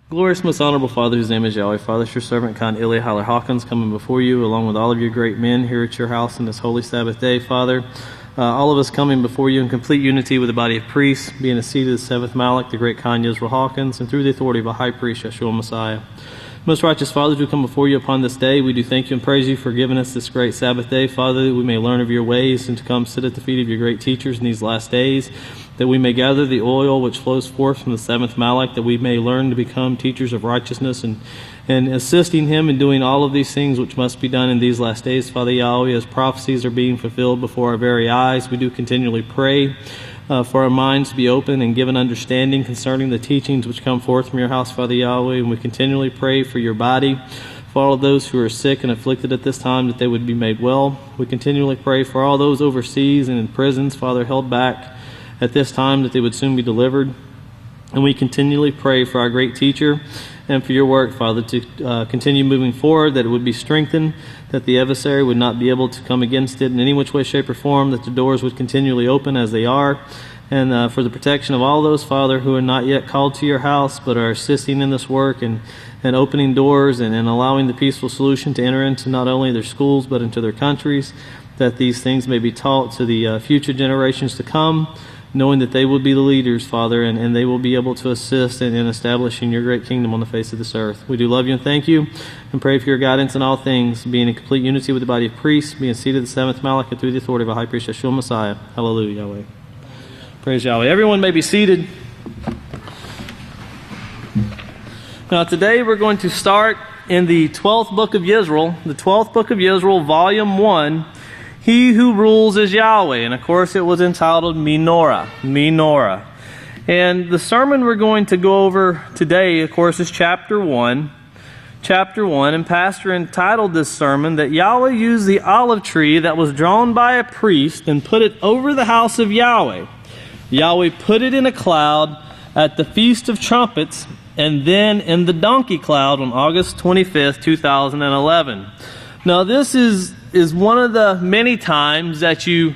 Glorious, most honorable Father, whose name is Yahweh, Father, your servant, Con Ilya Haller Hawkins, coming before you, along with all of your great men here at your house on this holy Sabbath day, Father. All of us coming before you in complete unity with the body of priests, being a seat of the seventh Malach, the great Con Yisrayl Hawkins, and through the authority of a high priest, Yeshua Messiah. Most righteous Father, as we come before you upon this day, we do thank you and praise you for giving us this great Sabbath day, Father, that we may learn of your ways and to come sit at the feet of your great teachers in these last days, that we may gather the oil which flows forth from the seventh Malach, that we may learn to become teachers of righteousness and assisting him in doing all of these things which must be done in these last days, Father Yahweh, as prophecies are being fulfilled before our very eyes. We do continually pray for our minds to be open and given understanding concerning the teachings which come forth from your house, Father Yahweh, and we continually pray for your body, for all of those who are sick and afflicted at this time, that they would be made well. We continually pray for all those overseas and in prisons, Father, held back at this time, that they would soon be delivered. And we continually pray for our great teacher and for your work, Father, to continue moving forward, that it would be strengthened, that the adversary would not be able to come against it in any which way, shape, or form, that the doors would continually open as they are, and for the protection of all those, Father, who are not yet called to your house, but are assisting in this work and opening doors and allowing the peaceful solution to enter into not only their schools, but into their countries, that these things may be taught to the future generations to come, knowing that they will be the leaders, Father, and they will be able to assist in establishing your great kingdom on the face of this earth. We do love you and thank you, and pray for your guidance in all things, being in complete unity with the body of priests, being seated at the seventh Malach, and through the authority of a high priest, Yeshua Messiah. Hallelujah, Yahweh. Praise Yahweh. Everyone may be seated. Now today we're going to start in the 12th book of Yisrayl, the 12th book of Yisrayl, volume 1, He Who Rules is Yahweh. And of course it was entitled Menorah. And the sermon we're going to go over today, of course, is chapter 1. And Pastor entitled this sermon that Yahweh used the olive tree that was drawn by a priest and put it over the house of Yahweh. Yahweh put it in a cloud at the Feast of Trumpets, and then in the donkey cloud on August 25th, 2011. Now this is one of the many times that you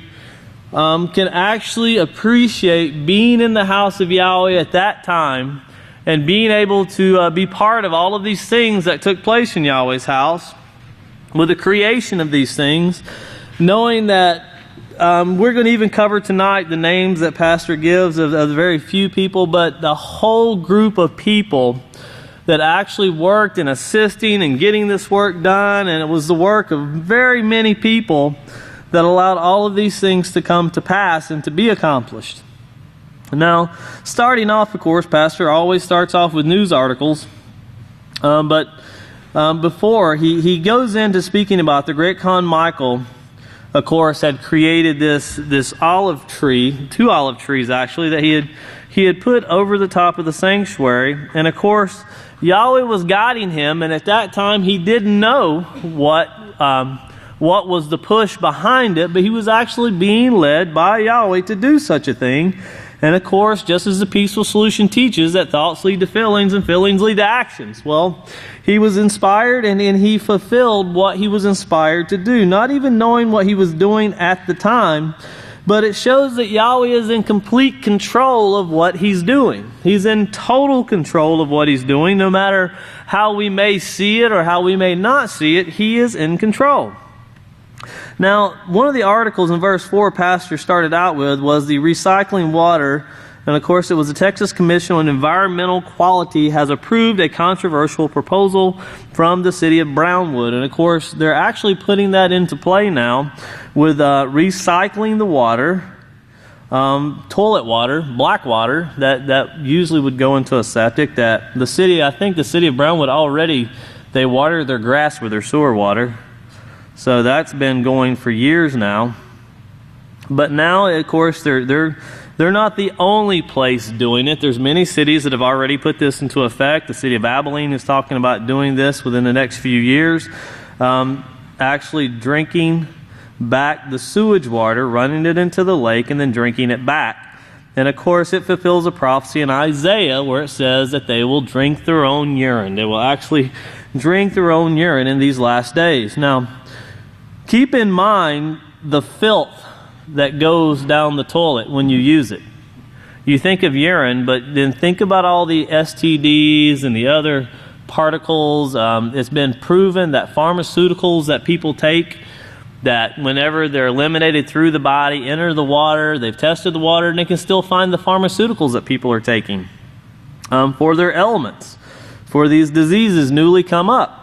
can actually appreciate being in the house of Yahweh at that time and being able to be part of all of these things that took place in Yahweh's house with the creation of these things, knowing that we're going to even cover tonight the names that Pastor gives of the very few people, but the whole group of people that actually worked in assisting and getting this work done, and it was the work of very many people that allowed all of these things to come to pass and to be accomplished. Now, starting off, of course, Pastor always starts off with news articles, but before he goes into speaking about the great Khan Michael, of course, had created this olive tree, 2 olive trees actually, that he had put over the top of the sanctuary. And of course, Yahweh was guiding him, and at that time he didn't know what was the push behind it, but he was actually being led by Yahweh to do such a thing. And of course, just as the peaceful solution teaches that thoughts lead to feelings and feelings lead to actions. Well, he was inspired and he fulfilled what he was inspired to do, not even knowing what he was doing at the time. But it shows that Yahweh is in complete control of what he's doing. He's in total control of what he's doing. No matter how we may see it or how we may not see it, he is in control. Now, one of the articles in verse 4 Pastor started out with was the recycling water. And of course, it was the Texas Commission on Environmental Quality has approved a controversial proposal from the city of Brownwood. And of course, they're actually putting that into play now with recycling the water, toilet water, black water, that usually would go into a septic. That the city, I think the city of Brownwood already, they water their grass with their sewer water. So that's been going for years now. But now, of course, they're not the only place doing it. There's many cities that have already put this into effect. The city of Abelin is talking about doing this within the next few years. Actually drinking back the sewage water, running it into the lake, and then drinking it back. And of course, it fulfills a prophecy in Isaiah where it says that they will drink their own urine. They will actually drink their own urine in these last days. Now, keep in mind the filth that goes down the toilet when you use it. you think of urine, but then think about all the STDs and the other particles. It's been proven that pharmaceuticals that people take, that whenever they're eliminated through the body, enter the water, they've tested the water, and they can still find the pharmaceuticals that people are taking for their ailments, for these diseases newly come up.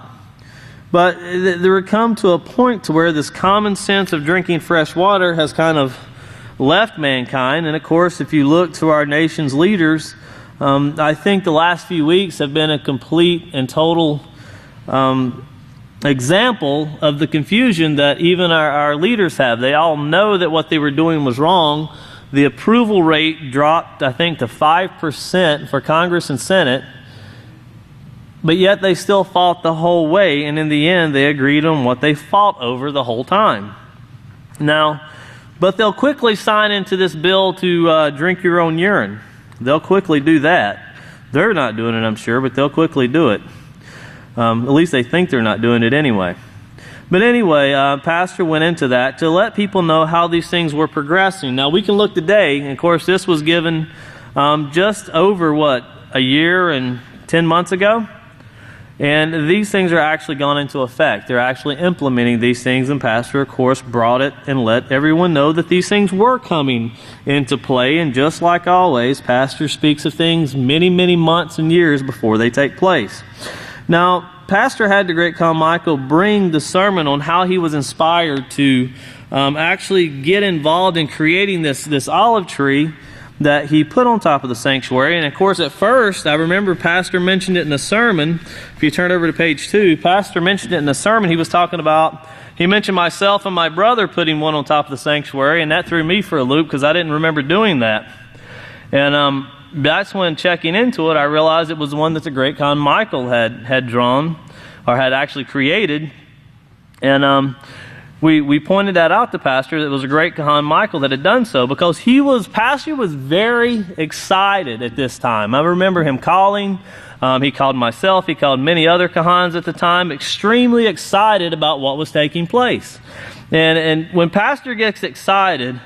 But there would come to a point to where this common sense of drinking fresh water has kind of left mankind. And of course, if you look to our nation's leaders, I think the last few weeks have been a complete and total example of the confusion that even our leaders have. They all know that what they were doing was wrong. The approval rate dropped, I think, to 5% for Congress and Senate. But yet they still fought the whole way, and in the end they agreed on what they fought over the whole time. Now, but they'll quickly sign into this bill to drink your own urine. They'll quickly do that. They're not doing it, I'm sure, but they'll quickly do it. At least they think they're not doing it anyway. But anyway, Pastor went into that to let people know how these things were progressing. Now, we can look today, and of course this was given just over, a year and 10 months ago? And these things are actually gone into effect. They're actually implementing these things, and Pastor, of course, brought it and let everyone know that these things were coming into play. And just like always, Pastor speaks of things many, many months and years before they take place. Now, Pastor had the great Michael bring the sermon on how he was inspired to actually get involved in creating this olive tree that he put on top of the sanctuary. And of course, at first, I remember Pastor mentioned it in the sermon. If you turn over to page 2, Pastor mentioned it in the sermon. He was talking about, he mentioned myself and my brother putting one on top of the sanctuary, and that threw me for a loop because I didn't remember doing that. And that's when, checking into it, I realized it was one that the great Michael had drawn, or had actually created. And we pointed that out to Pastor, that it was a great Michael that had done so, because Pastor was very excited at this time. I remember him calling. He called myself. He called many other Kahans at the time, extremely excited about what was taking place. And when Pastor gets excited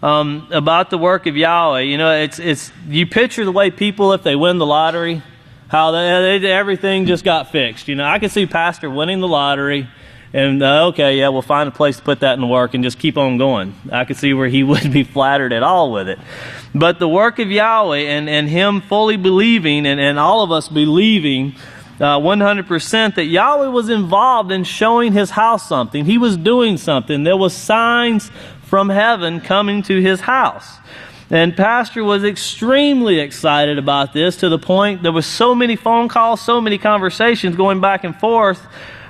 about the work of Yahweh, it's you picture the way people, if they win the lottery, how everything just got fixed. I could see Pastor winning the lottery, and we'll find a place to put that in work and just keep on going. I could see where he wouldn't be flattered at all with it. But the work of Yahweh and him fully believing, and all of us believing 100% that Yahweh was involved in showing his house something. He was doing something. There was signs from heaven coming to his house. And Pastor was extremely excited about this, to the point there was so many phone calls, so many conversations going back and forth.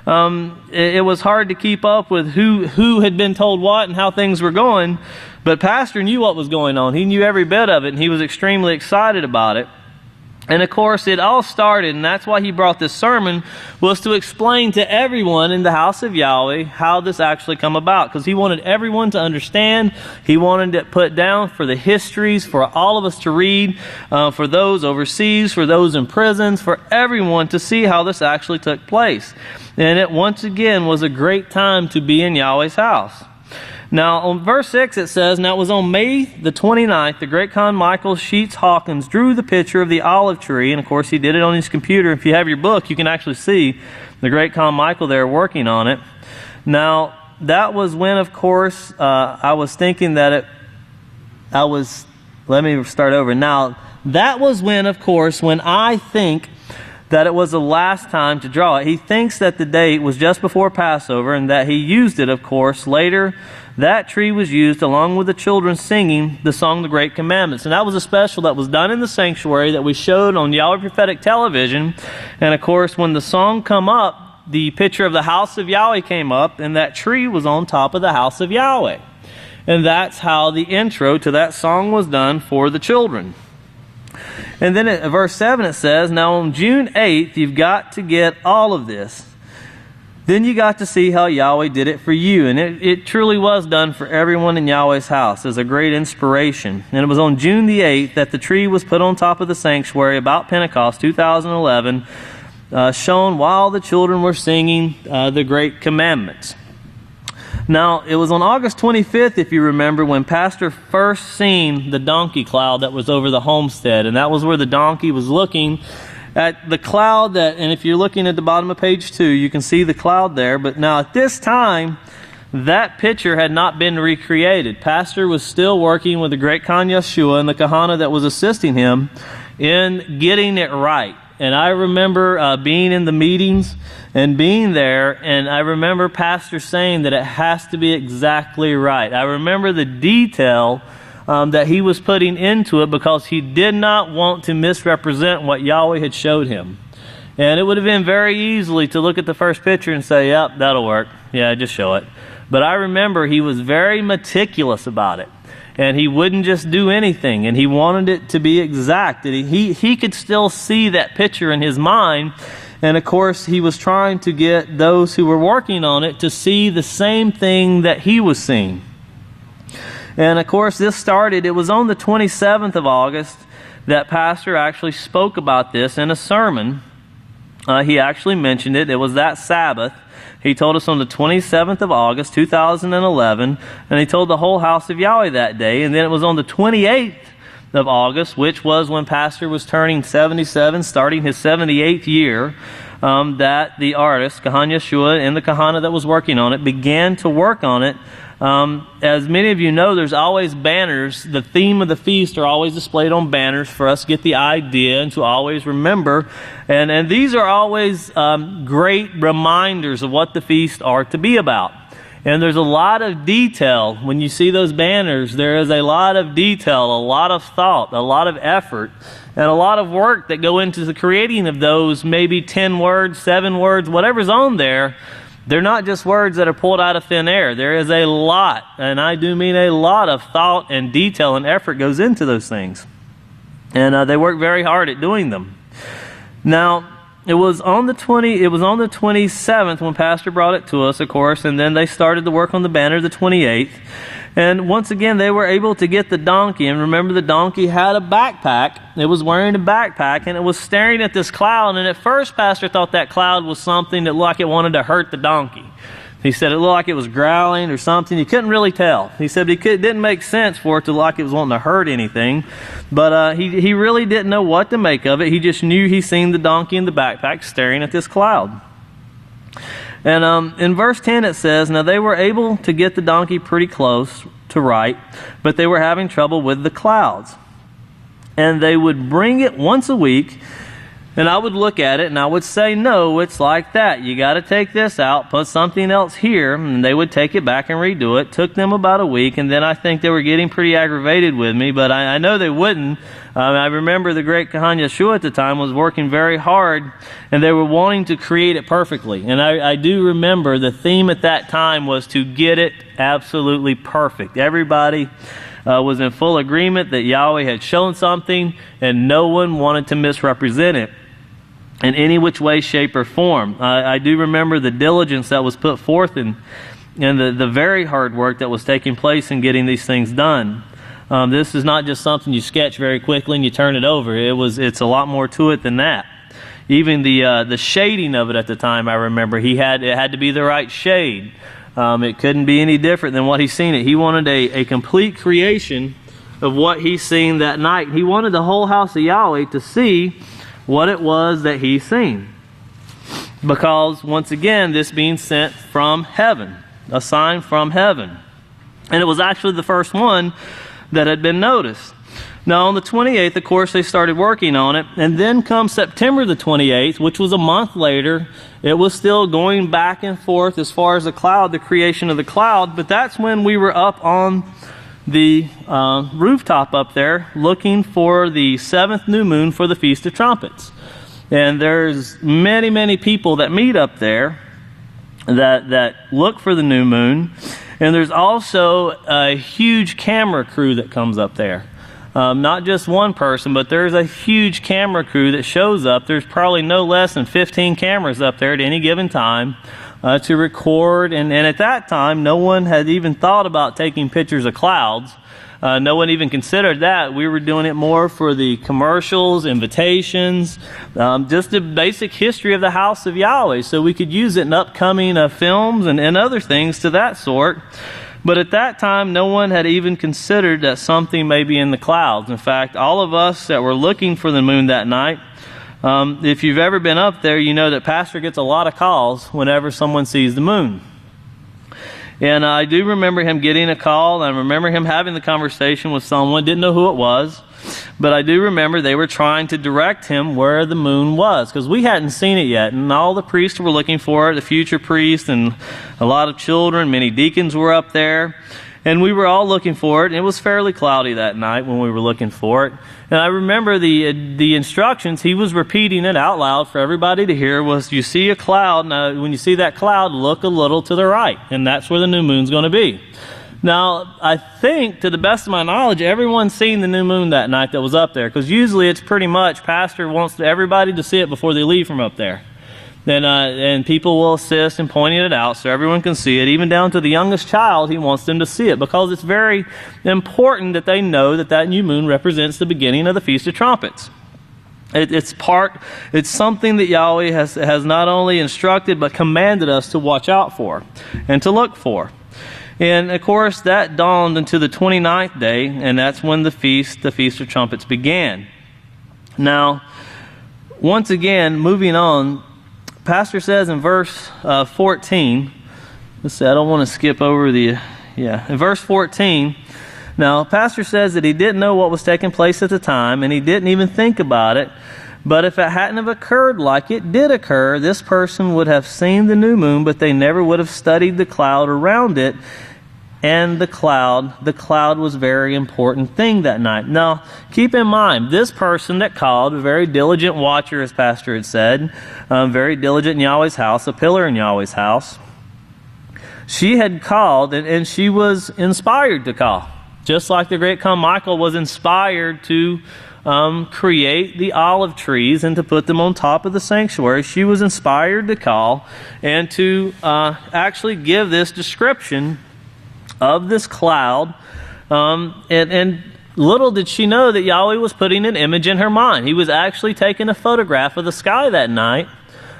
It was hard to keep up with who had been told what and how things were going. But Pastor knew what was going on. He knew every bit of it, and he was extremely excited about it. And of course, it all started, and that's why he brought this sermon, was to explain to everyone in the house of Yahweh how this actually come about. Because he wanted everyone to understand. He wanted it put down for the histories, for all of us to read, for those overseas, for those in prisons, for everyone to see how this actually took place. And it once again was a great time to be in Yahweh's house. Now, on verse 6 it says, "Now it was on May the 29th, the great Michael Sheets Hawkins drew the picture of the olive tree." And of course, he did it on his computer. If you have your book, you can actually see the great Michael there working on it. Now, that was when, of course, I was thinking that let me start over. Now, that was when, of course, when I think that it was the last time to draw it. He thinks that the date was just before Passover, and that he used it, of course, later. That tree was used along with the children singing the song, The Great Commandments. And that was a special that was done in the sanctuary that we showed on Yahweh Prophetic Television. And of course, when the song come up, the picture of the House of Yahweh came up, and that tree was on top of the House of Yahweh. And that's how the intro to that song was done for the children. And then at verse 7 it says, "Now on June 8th, you've got to get all of this. Then you got to see how Yahweh did it for you." And it truly was done for everyone in Yahweh's house as a great inspiration. And it was on June the 8th that the tree was put on top of the sanctuary about Pentecost 2011, shown while the children were singing the Great Commandments. Now, it was on August 25th, if you remember, when Pastor first seen the donkey cloud that was over the homestead. And that was where the donkey was looking at the cloud that, and if you're looking at the bottom of page 2, you can see the cloud there. But now at this time, that picture had not been recreated. Pastor was still working with the great Khan Yeshua and the Kahana that was assisting him in getting it right. And I remember being in the meetings and being there, and I remember Pastor saying that it has to be exactly right. I remember the detail that he was putting into it because he did not want to misrepresent what Yahweh had showed him. And it would have been very easily to look at the first picture and say, yep, that'll work. Yeah, just show it. But I remember he was very meticulous about it. And he wouldn't just do anything, and he wanted it to be exact. And he could still see that picture in his mind, and of course he was trying to get those who were working on it to see the same thing that he was seeing. And of course this started, it was on the 27th of August that Pastor actually spoke about this in a sermon. He actually mentioned it. It was that Sabbath. He told us on the 27th of August, 2011, and he told the whole House of Yahweh that day. And then it was on the 28th of August, which was when Pastor was turning 77, starting his 78th year, that the artist, Kahan Yeshua, and the Kahana that was working on it, began to work on it. As many of you know, there's always banners. The theme of the feast are always displayed on banners for us to get the idea and to always remember. And these are always great reminders of what the feast are to be about. And there's a lot of detail. When you see those banners, there is a lot of detail, a lot of thought, a lot of effort, and a lot of work that go into the creating of those, maybe 10 words, 7 words, whatever's on there. They're not just words that are pulled out of thin air. There is a lot, and I do mean a lot of thought and detail and effort goes into those things. And they work very hard at doing them. Now, it was on the 27th when Pastor brought it to us, of course, and then they started to work on the banner the 28th. And once again, they were able to get the donkey. And remember, the donkey had a backpack. It was wearing a backpack, and it was staring at this cloud. And at first, Pastor thought that cloud was something that looked like it wanted to hurt the donkey. He said it looked like it was growling or something. He couldn't really tell. He said it didn't make sense for it to look like it was wanting to hurt anything. But he really didn't know what to make of it. He just knew he seen the donkey in the backpack staring at this cloud. And in verse 10 it says, now they were able to get the donkey pretty close to right, but they were having trouble with the clouds. And they would bring it once a week, and I would look at it and I would say, no, it's like that. You got to take this out, put something else here, and they would take it back and redo it. Took them about a week, and then I think they were getting pretty aggravated with me, but I know they wouldn't. I remember the great Kahan Yeshua at the time was working very hard, and they were wanting to create it perfectly. And I do remember the theme at that time was to get it absolutely perfect. Everybody was in full agreement that Yahweh had shown something, and no one wanted to misrepresent it in any which way, shape, or form. I do remember the diligence that was put forth and the very hard work that was taking place in getting these things done. This is not just something you sketch very quickly and you turn it over. It's a lot more to it than that. Even the shading of it at the time, I remember, it had to be the right shade. It couldn't be any different than what he's seen it. He wanted a complete creation of what he's seen that night. He wanted the whole house of Yahweh to see what it was that he's seen. Because, once again, this being sent from heaven, a sign from heaven. And it was actually the first one that had been noticed. Now, on the 28th, of course, they started working on it. And then come September the 28th, which was a month later, it was still going back and forth as far as the cloud, the creation of the cloud. But that's when we were up on the rooftop up there looking for the 7th new moon for the Feast of Trumpets. And there's many, many people that meet up there that look for the new moon. And there's also a huge camera crew that comes up there. Not just one person, but there's a huge camera crew that shows up. There's probably no less than 15 cameras up there at any given time to record. And at that time, no one had even thought about taking pictures of clouds. No one even considered that. We were doing it more for the commercials, invitations, just the basic history of the House of Yahweh, so we could use it in upcoming films and other things to that sort. But at that time, no one had even considered that something may be in the clouds. In fact, all of us that were looking for the moon that night, if you've ever been up there, you know that Pastor gets a lot of calls whenever someone sees the moon. And I do remember him getting a call, and I remember him having the conversation with someone, didn't know who it was, but I do remember they were trying to direct him where the moon was, because we hadn't seen it yet, and all the priests were looking for it, the future priests, and a lot of children, many deacons were up there, and we were all looking for it, and it was fairly cloudy that night when we were looking for it. And I remember the instructions, he was repeating it out loud for everybody to hear, was you see a cloud, now when you see that cloud, look a little to the right, and that's where the new moon's going to be. Now, I think, to the best of my knowledge, everyone's seen the new moon that night that was up there, because usually it's pretty much, Pastor wants everybody to see it before they leave from up there. And people will assist in pointing it out so everyone can see it. Even down to the youngest child, he wants them to see it, because it's very important that they know that that new moon represents the beginning of the Feast of Trumpets. It's something that Yahweh has not only instructed but commanded us to watch out for and to look for. And of course, that dawned into the 29th day, and that's when the Feast of Trumpets began. Now, once again, moving on, Pastor says in verse 14, let's see, I don't want to skip over in verse 14, now, Pastor says that he didn't know what was taking place at the time, and he didn't even think about it, but if it hadn't have occurred like it did occur, this person would have seen the new moon, but they never would have studied the cloud around it. And the cloud was a very important thing that night. Now, keep in mind, this person that called, a very diligent watcher, as Pastor had said, very diligent in Yahweh's house, a pillar in Yahweh's house, she had called, and she was inspired to call. Just like the great Khan Michael was inspired to create the olive trees and to put them on top of the sanctuary, she was inspired to call and to actually give this description of this cloud, and little did she know that Yahweh was putting an image in her mind. He was actually taking a photograph of the sky that night,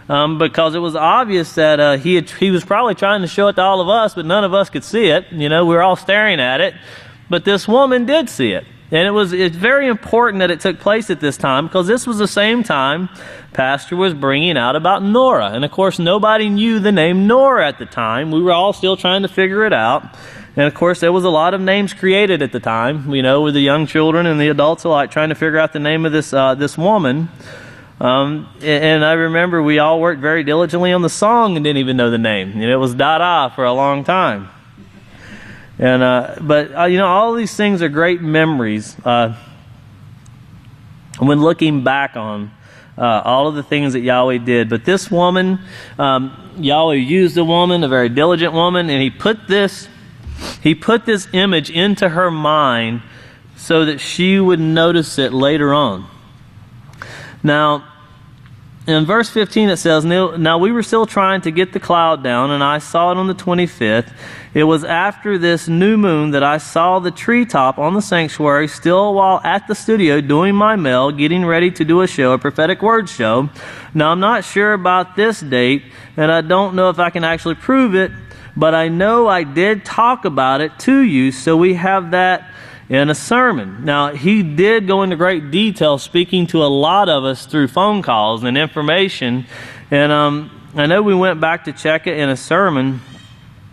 because it was obvious that he was probably trying to show it to all of us, but none of us could see it. You know, we were all staring at it, but this woman did see it. And it's very important that it took place at this time, because this was the same time Pastor was bringing out about Nora. And of course, nobody knew the name Nora at the time. We were all still trying to figure it out. And of course, there was a lot of names created at the time, you know, with the young children and the adults alike trying to figure out the name of this woman. And I remember we all worked very diligently on the song and didn't even know the name. You know, it was Dada for a long time. And but you know, all these things are great memories when looking back on all of the things that Yahweh did. But this woman, Yahweh used a woman, a very diligent woman, and He put this image into her mind so that she would notice it later on. Now, in verse 15 it says, Now we were still trying to get the cloud down, and I saw it on the 25th. It was after this new moon that I saw the treetop on the sanctuary, still while at the studio doing my mail, getting ready to do a show, a prophetic word show. Now I'm not sure about this date, and I don't know if I can actually prove it, but I know I did talk about it to you, so we have that in a sermon. Now, he did go into great detail speaking to a lot of us through phone calls and information, and I know we went back to check it in a sermon,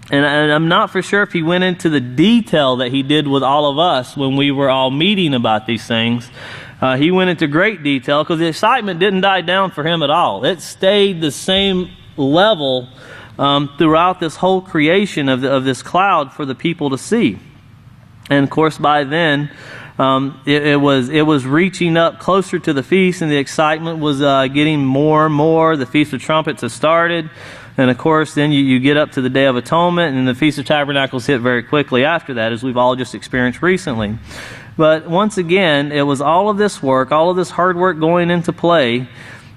and I'm not for sure if he went into the detail that he did with all of us when we were all meeting about these things. He went into great detail because the excitement didn't die down for him at all. It stayed the same level throughout this whole creation of this cloud for the people to see. And of course, by then, it was reaching up closer to the feast, and the excitement was getting more and more. The Feast of Trumpets has started, and of course, then you get up to the Day of Atonement, and the Feast of Tabernacles hit very quickly after that, as we've all just experienced recently. But once again, it was all of this work, all of this hard work going into play.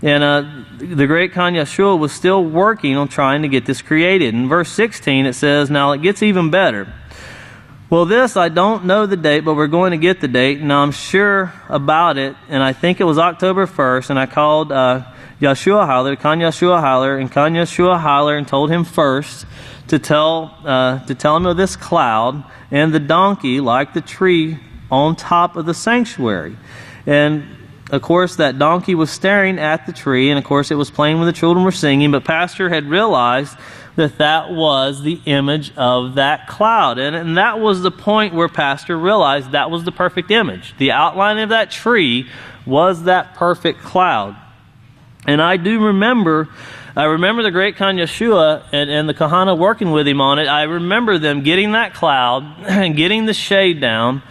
And the great Khan Yeshua was still working on trying to get this created. In verse 16 it says, Now it gets even better. Well, this, I don't know the date, but we're going to get the date. Now, I'm sure about it, and I think it was October 1st, and I called Yeshua Heiler, Khan Yeshua Heiler, and Khan Yeshua Heiler, and told him first to tell him of this cloud and the donkey like the tree on top of the sanctuary. And of course, that donkey was staring at the tree, and of course, it was playing when the children were singing, but Pastor had realized that that was the image of that cloud. And that was the point where Pastor realized that was the perfect image. The outline of that tree was that perfect cloud. And I remember the great Khan Yeshua and the Kahana working with him on it. I remember them getting that cloud and getting the shade down.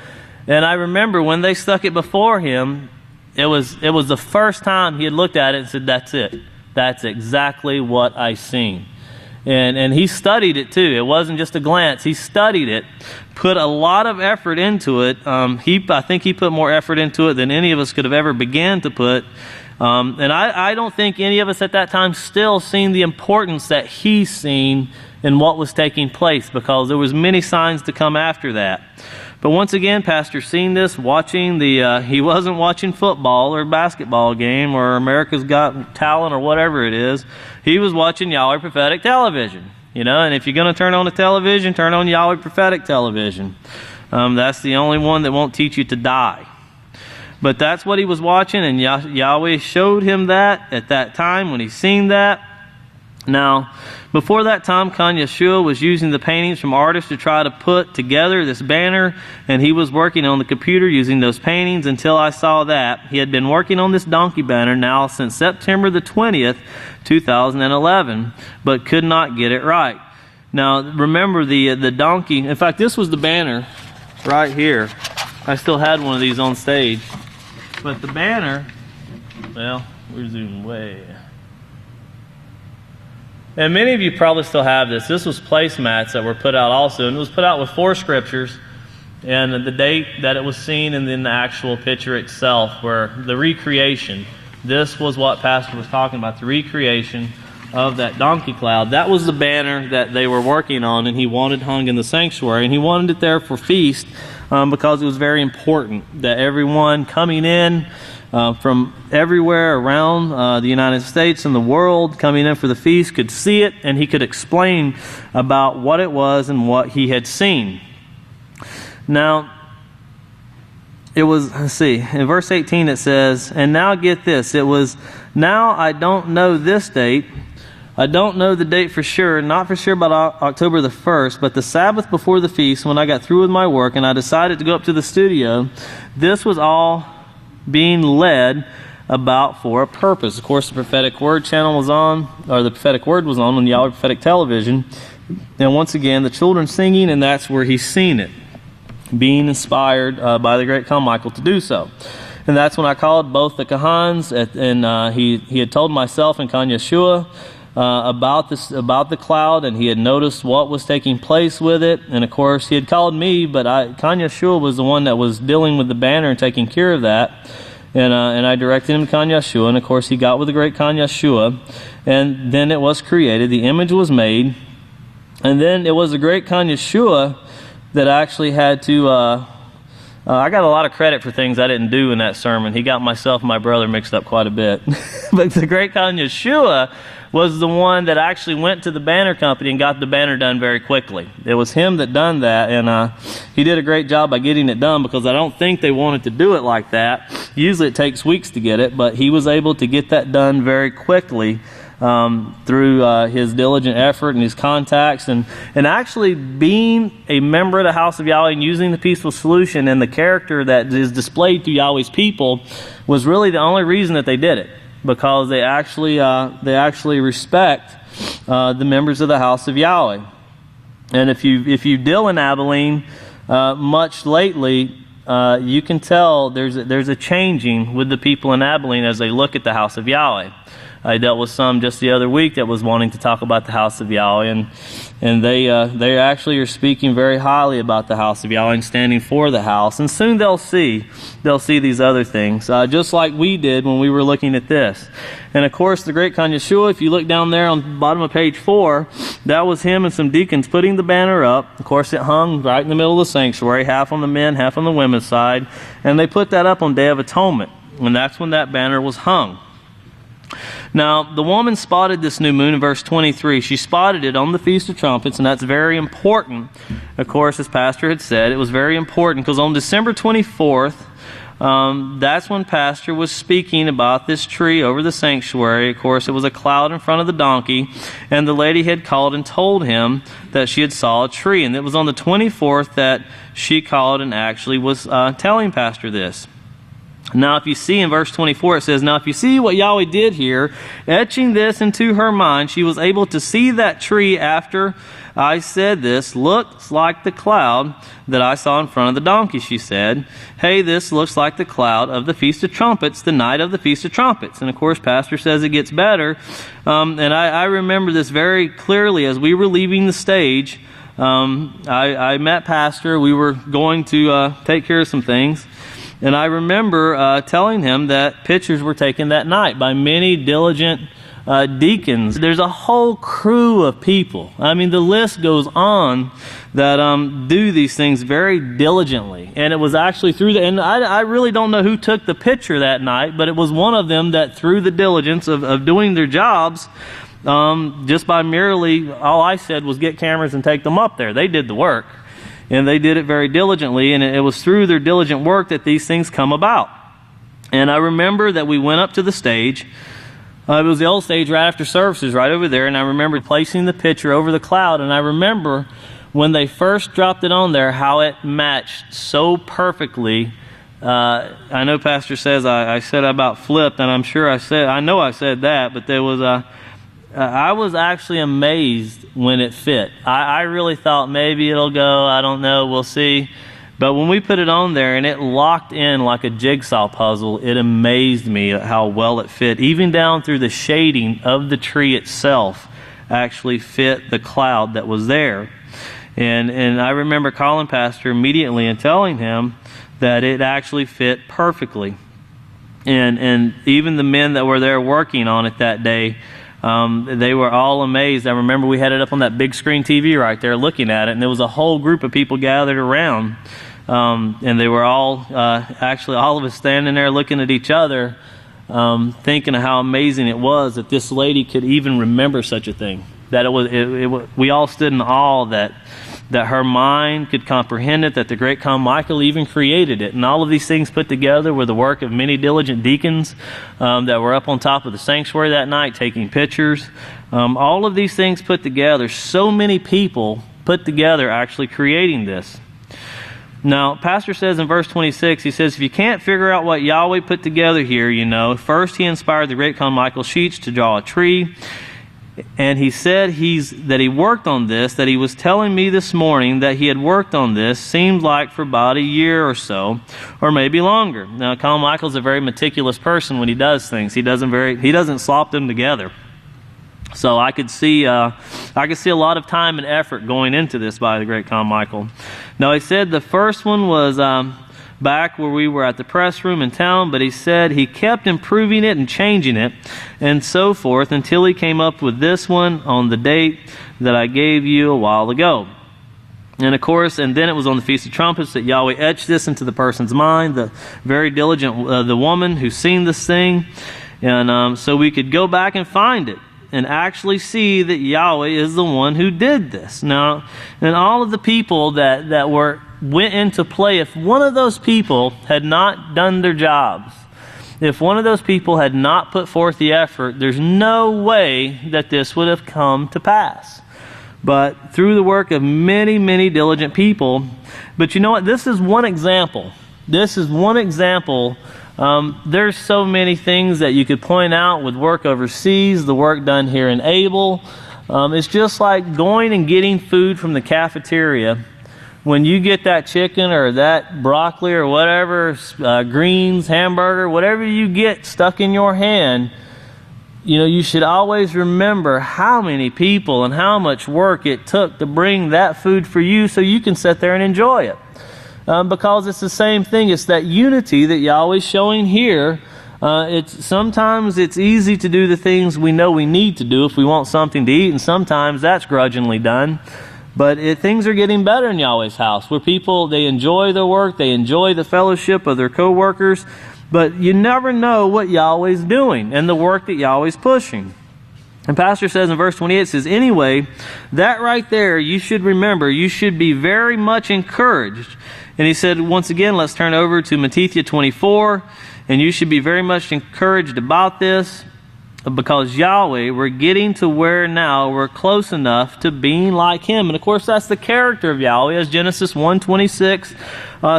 And I remember when they stuck it before him, it was the first time he had looked at it and said, "That's it. That's exactly what I seen." And he studied it too. It wasn't just a glance. He studied it, put a lot of effort into it. I think he put more effort into it than any of us could have ever began to put. And I don't think any of us at that time still seen the importance that he seen in what was taking place, because there was many signs to come after that. But once again, Pastor seen this, watching he wasn't watching football or basketball game or America's Got Talent or whatever it is. He was watching Yahweh Prophetic Television. And if you're going to turn on the television, turn on Yahweh Prophetic Television. That's the only one that won't teach you to die. But that's what he was watching, and Yahweh showed him that at that time when he seen that. Now, before that time, Khan Yeshua was using the paintings from artists to try to put together this banner, and he was working on the computer using those paintings until I saw that. He had been working on this donkey banner now since September the 20th, 2011, but could not get it right. Now, remember the donkey. In fact, this was the banner right here. I still had one of these on stage. But the banner, well, we're zooming way. And many of you probably still have this. This was placemats that were put out also, and it was put out with 4 scriptures, and the date that it was seen, and then the actual picture itself, where the recreation. This was what Pastor was talking about, the recreation of that donkey cloud. That was the banner that they were working on, and he wanted hung in the sanctuary, and he wanted it there for feast because it was very important that everyone coming in from everywhere around the United States and the world coming in for the feast could see it, and he could explain about what it was and what he had seen. Now, it was, let's see, in verse 18 it says, and now get this, it was, now I don't know this date, I don't know the date for sure, not for sure about October the 1st, but the Sabbath before the feast, when I got through with my work and I decided to go up to the studio, this was all being led about for a purpose. Of course, the Prophetic Word channel was on, or the Prophetic Word was on Yahweh Prophetic Television. And once again, the children singing, and that's where he's seen it, being inspired by the great Khan Michael to do so. And that's when I called both the Kahans, and he had told myself and Khan Yeshua about the cloud, and he had noticed what was taking place with it. And of course, he had called me, but Khan Yeshua was the one that was dealing with the banner and taking care of that. And I directed him to Khan Yeshua, and of course, he got with the great Khan Yeshua, and then it was created. The image was made, and then it was the great Khan Yeshua that actually had to. I got a lot of credit for things I didn't do in that sermon. He got myself and my brother mixed up quite a bit. But the great Khan Yeshua was the one that actually went to the banner company and got the banner done very quickly. It was him that done that, and he did a great job by getting it done, because I don't think they wanted to do it like that. Usually it takes weeks to get it, but he was able to get that done very quickly through his diligent effort and his contacts, and actually being a member of the House of Yahweh and using the peaceful solution and the character that is displayed through Yahweh's people was really the only reason that they did it, because they actually respect the members of the House of Yahweh. And if you deal in Abelin much lately, you can tell there's a changing with the people in Abelin as they look at the House of Yahweh. I dealt with some just the other week that was wanting to talk about the House of Yahweh, and they actually are speaking very highly about the House of Yahweh and standing for the house. And soon they'll see these other things, just like we did when we were looking at this. And of course, the great Khan Yeshua, if you look down there on the bottom of page 4, That was him and some deacons putting the banner up. Of course, it hung right in the middle of the sanctuary, half on the men, half on the women's side. And they put that up on Day of Atonement. And that's when that banner was hung. Now, the woman spotted this new moon in verse 23. She spotted it on the Feast of Trumpets, and that's very important. Of course, as Pastor had said, it was very important because on December 24th, that's when Pastor was speaking about this tree over the sanctuary. Of course, it was a cloud in front of the donkey, and the lady had called and told him that she had saw a tree. And it was on the 24th that she called and actually was telling Pastor this. Now, if you see in verse 24, it says, "Now if you see what Yahweh did here, etching this into her mind, she was able to see that tree after I said this, looks like the cloud that I saw in front of the donkey," she said. "Hey, this looks like the cloud of the Feast of Trumpets, the night of the Feast of Trumpets." And of course, Pastor says it gets better. And I remember this very clearly as we were leaving the stage. I met Pastor. We were going to take care of some things. And I remember telling him that pictures were taken that night by many diligent deacons. There's a whole crew of people. I mean, the list goes on that do these things very diligently. And it was actually through and I really don't know who took the picture that night, but it was one of them that through the diligence of doing their jobs, just by merely, all I said was get cameras and take them up there. They did the work. And they did it very diligently, and it was through their diligent work that these things come about. And I remember that we went up to the stage. It was the old stage right after services, right over there, and I remember placing the picture over the cloud, and I remember when they first dropped it on there, how it matched so perfectly. I know Pastor says I said I about flipped, and I know I said that, but there was I was actually amazed when it fit. I really thought maybe it'll go, I don't know, we'll see. But when we put it on there and it locked in like a jigsaw puzzle, it amazed me at how well it fit. Even down through the shading of the tree itself actually fit the cloud that was there. And I remember calling Pastor immediately and telling him that it actually fit perfectly. And even the men that were there working on it that day, they were all amazed. I remember we had it up on that big screen TV right there looking at it, and there was a whole group of people gathered around. And they were all, actually all of us standing there looking at each other, thinking of how amazing it was that this lady could even remember such a thing. That we all stood in awe that her mind could comprehend it, that the great Khan Michael even created it. And all of these things put together were the work of many diligent deacons that were up on top of the sanctuary that night taking pictures. All of these things put together, so many people put together actually creating this. Now, Pastor says in verse 26, he says, if you can't figure out what Yahweh put together here, first he inspired the great Khan Michael Sheets to draw a tree. And he said that he worked on this, that he was telling me this morning that he had worked on this, seemed like for about a year or so, or maybe longer. Now, Khan Michael's a very meticulous person when he does things. He doesn't slop them together. So I could see a lot of time and effort going into this by the great Khan Michael. Now, he said the first one was back where we were at the press room in town, but he said he kept improving it and changing it and so forth until he came up with this one on the date that I gave you a while ago. And of course, and then it was on the Feast of Trumpets that Yahweh etched this into the person's mind, the very diligent, the woman who's seen this thing. And so we could go back and find it and actually see that Yahweh is the one who did this. Now, and all of the people that went into play, if one of those people had not done their jobs, if one of those people had not put forth the effort, there's no way that this would have come to pass. But through the work of many, many diligent people. But you know what? This is one example. This is one example. There's so many things that you could point out with work overseas, the work done here in Abel. It's just like going and getting food from the cafeteria. When you get that chicken or that broccoli or whatever, greens, hamburger, whatever you get stuck in your hand, you should always remember how many people and how much work it took to bring that food for you so you can sit there and enjoy it. Because it's the same thing. It's that unity that Yahweh's showing here Sometimes it's easy to do the things we know we need to do if we want something to eat, and sometimes that's grudgingly done. But things are getting better in Yahweh's house, where people, they enjoy their work, they enjoy the fellowship of their co-workers, but you never know what Yahweh's doing and the work that Yahweh's pushing. And Pastor says in verse 28, it says, anyway, that right there, you should remember, you should be very much encouraged. And he said, once again, let's turn over to Matthew 24, and you should be very much encouraged about this, because Yahweh, we're getting to where now we're close enough to being like Him. And of course, that's the character of Yahweh, as Genesis 1:26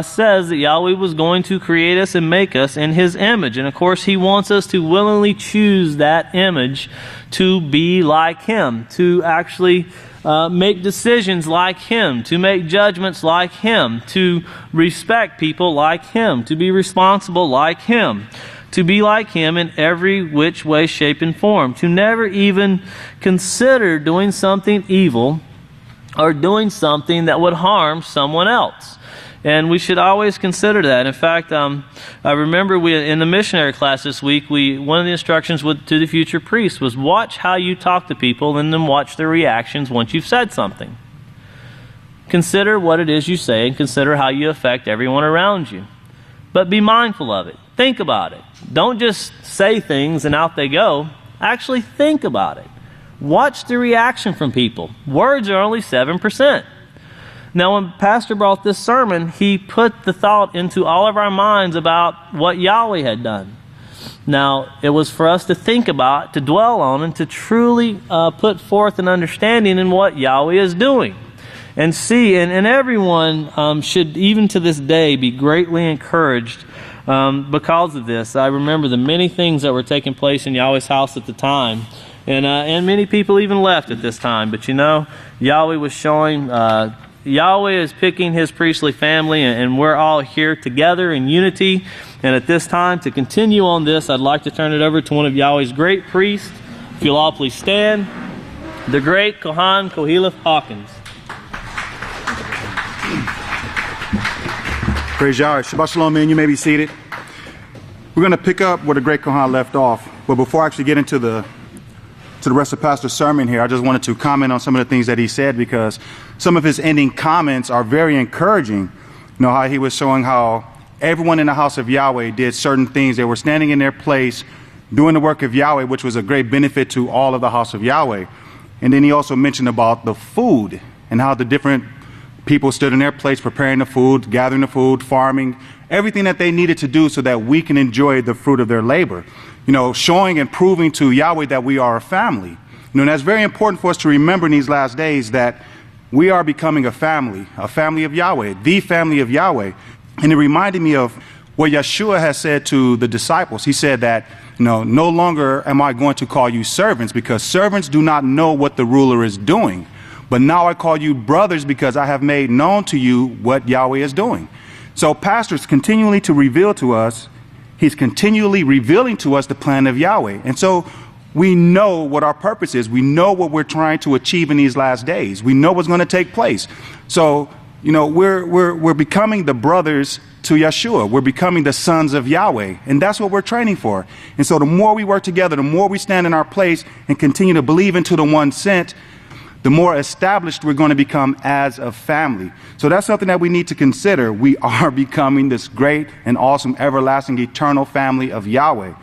says that Yahweh was going to create us and make us in His image. And of course, He wants us to willingly choose that image to be like Him, to actually make decisions like Him, to make judgments like Him, to respect people like Him, to be responsible like Him, to be like Him in every which way, shape, and form, to never even consider doing something evil or doing something that would harm someone else. And we should always consider that. In fact, I remember in the missionary class this week, one of the instructions to the future priests was watch how you talk to people and then watch their reactions once you've said something. Consider what it is you say and consider how you affect everyone around you. But be mindful of it. Think about it. Don't just say things and out they go. Actually think about it. Watch the reaction from people. Words are only 7%. Now, when Pastor brought this sermon, he put the thought into all of our minds about what Yahweh had done. Now, it was for us to think about, to dwell on, and to truly put forth an understanding in what Yahweh is doing. And see, and everyone should, even to this day, be greatly encouraged because of this. I remember the many things that were taking place in Yahweh's house at the time. And many people even left at this time. But you know, Yahweh was showing... Yahweh is picking His priestly family, and we're all here together in unity. And at this time, to continue on this, I'd like to turn it over to one of Yahweh's great priests. If you'll all please stand. The great Kohan Koheleth Hawkins. Praise Yahweh. Shabbat Shalom, man. You may be seated. We're going to pick up where the great Kohan left off. But before I actually get into the rest of Pastor's sermon here, I just wanted to comment on some of the things that he said, because some of his ending comments are very encouraging. You know, how he was showing how everyone in the house of Yahweh did certain things. They were standing in their place, doing the work of Yahweh, which was a great benefit to all of the house of Yahweh. And then he also mentioned about the food and how the different people stood in their place, preparing the food, gathering the food, farming, everything that they needed to do so that we can enjoy the fruit of their labor. You know, showing and proving to Yahweh that we are a family. You know, and that's very important for us to remember in these last days, that we are becoming a family of Yahweh, the family of Yahweh. And it reminded me of what Yeshua has said to the disciples. He said that, you know, no longer am I going to call you servants, because servants do not know what the ruler is doing. But now I call you brothers, because I have made known to you what Yahweh is doing. So pastors continually to reveal to us, he's continually revealing to us the plan of Yahweh. And so we know what our purpose is. We know what we're trying to achieve in these last days. We know what's going to take place. So, you know, we're becoming the brothers to Yeshua. We're becoming the sons of Yahweh. And that's what we're training for. And so the more we work together, the more we stand in our place and continue to believe into the one sent, the more established we're going to become as a family. So that's something that we need to consider. We are becoming this great and awesome, everlasting, eternal family of Yahweh.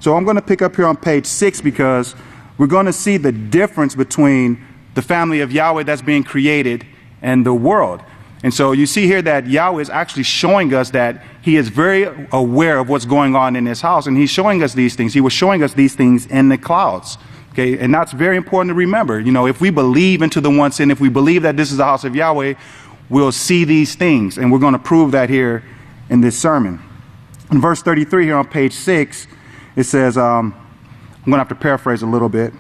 So I'm going to pick up here on page 6, because we're going to see the difference between the family of Yahweh that's being created and the world. And so you see here that Yahweh is actually showing us that He is very aware of what's going on in His house. And He's showing us these things. He was showing us these things in the clouds. Okay, and that's very important to remember. You know, if we believe into the one sin, if we believe that this is the house of Yahweh, we'll see these things. And we're going to prove that here in this sermon. In verse 33 here on page 6, it says, I'm going to have to paraphrase a little bit.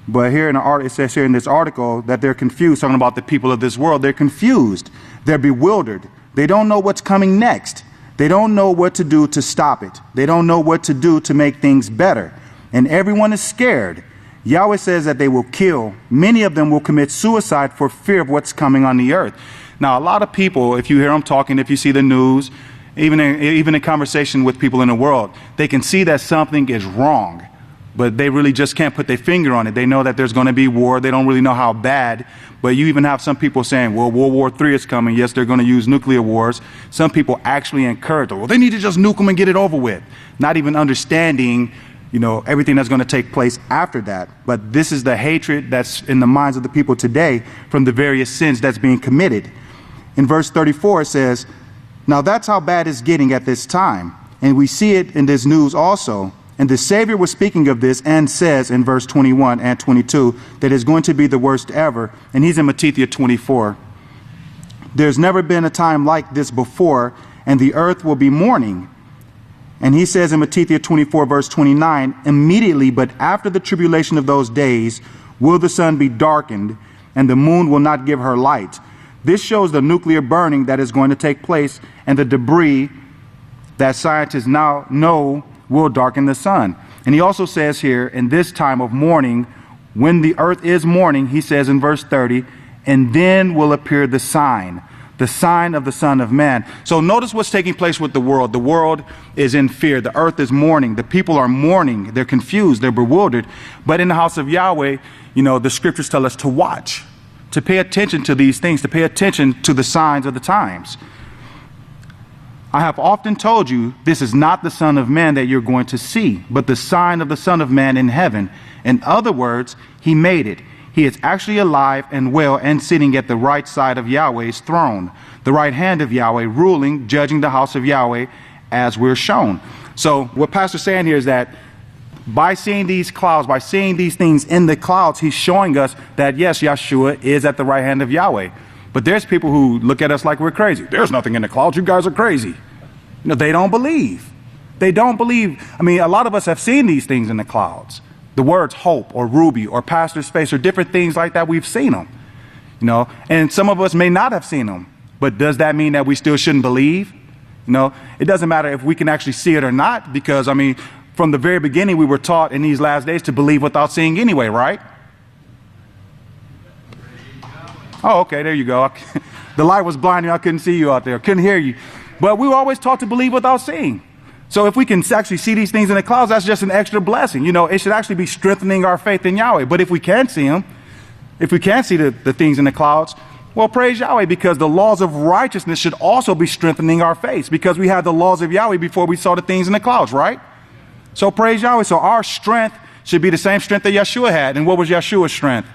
But here in the art, it says here in this article that they're confused, talking about the people of this world. They're confused. They're bewildered. They don't know what's coming next. They don't know what to do to stop it. They don't know what to do to make things better. And everyone is scared. Yahweh says that they will kill. Many of them will commit suicide for fear of what's coming on the earth. Now, a lot of people, if you hear them talking, if you see the news, even in conversation with people in the world, they can see that something is wrong, but they really just can't put their finger on it. They know that there's going to be war. They don't really know how bad, but you even have some people saying, well, World War III is coming. Yes, they're going to use nuclear wars. Some people actually encourage, well, they need to just nuke them and get it over with, not even understanding, you know, everything that's going to take place after that. But this is the hatred that's in the minds of the people today from the various sins that's being committed. In verse 34, it says, now that's how bad it's getting at this time. And we see it in this news also. And the Savior was speaking of this and says in verse 21 and 22 that it's going to be the worst ever. And he's in Matthew 24. There's never been a time like this before, and the earth will be mourning. And he says in Matthew 24, verse 29, immediately, but after the tribulation of those days, will the sun be darkened, and the moon will not give her light. This shows the nuclear burning that is going to take place, and the debris that scientists now know will darken the sun. And he also says here, in this time of mourning, when the earth is mourning, he says in verse 30, and then will appear the sign of the Son of Man. So notice what's taking place with the world. The world is in fear. The earth is mourning. The people are mourning. They're confused. They're bewildered. But in the house of Yahweh, you know, the scriptures tell us to watch, to pay attention to these things, to pay attention to the signs of the times. I have often told you this is not the Son of Man that you're going to see, but the sign of the Son of Man in heaven. In other words, he made it. He is actually alive and well and sitting at the right side of Yahweh's throne, the right hand of Yahweh, ruling, judging the house of Yahweh as we're shown. So what Pastor's saying here is that by seeing these clouds, by seeing these things in the clouds, he's showing us that, yes, Yeshua is at the right hand of Yahweh. But there's people who look at us like we're crazy. There's nothing in the clouds. You guys are crazy. You know, they don't believe. They don't believe. I mean, a lot of us have seen these things in the clouds. The words hope or ruby or pastor's face or different things like that, we've seen them. You know, and some of us may not have seen them. But does that mean that we still shouldn't believe? You know, it doesn't matter if we can actually see it or not, because, I mean, from the very beginning, we were taught in these last days to believe without seeing anyway, right? Oh, okay, there you go. The light was blinding. I couldn't see you out there. Couldn't hear you. But we were always taught to believe without seeing. So if we can actually see these things in the clouds, that's just an extra blessing. You know, it should actually be strengthening our faith in Yahweh. But if we can't see them, if we can't see the things in the clouds, well, praise Yahweh, because the laws of righteousness should also be strengthening our faith, because we had the laws of Yahweh before we saw the things in the clouds, right? So praise Yahweh. So our strength should be the same strength that Yeshua had. And what was Yeshua's strength?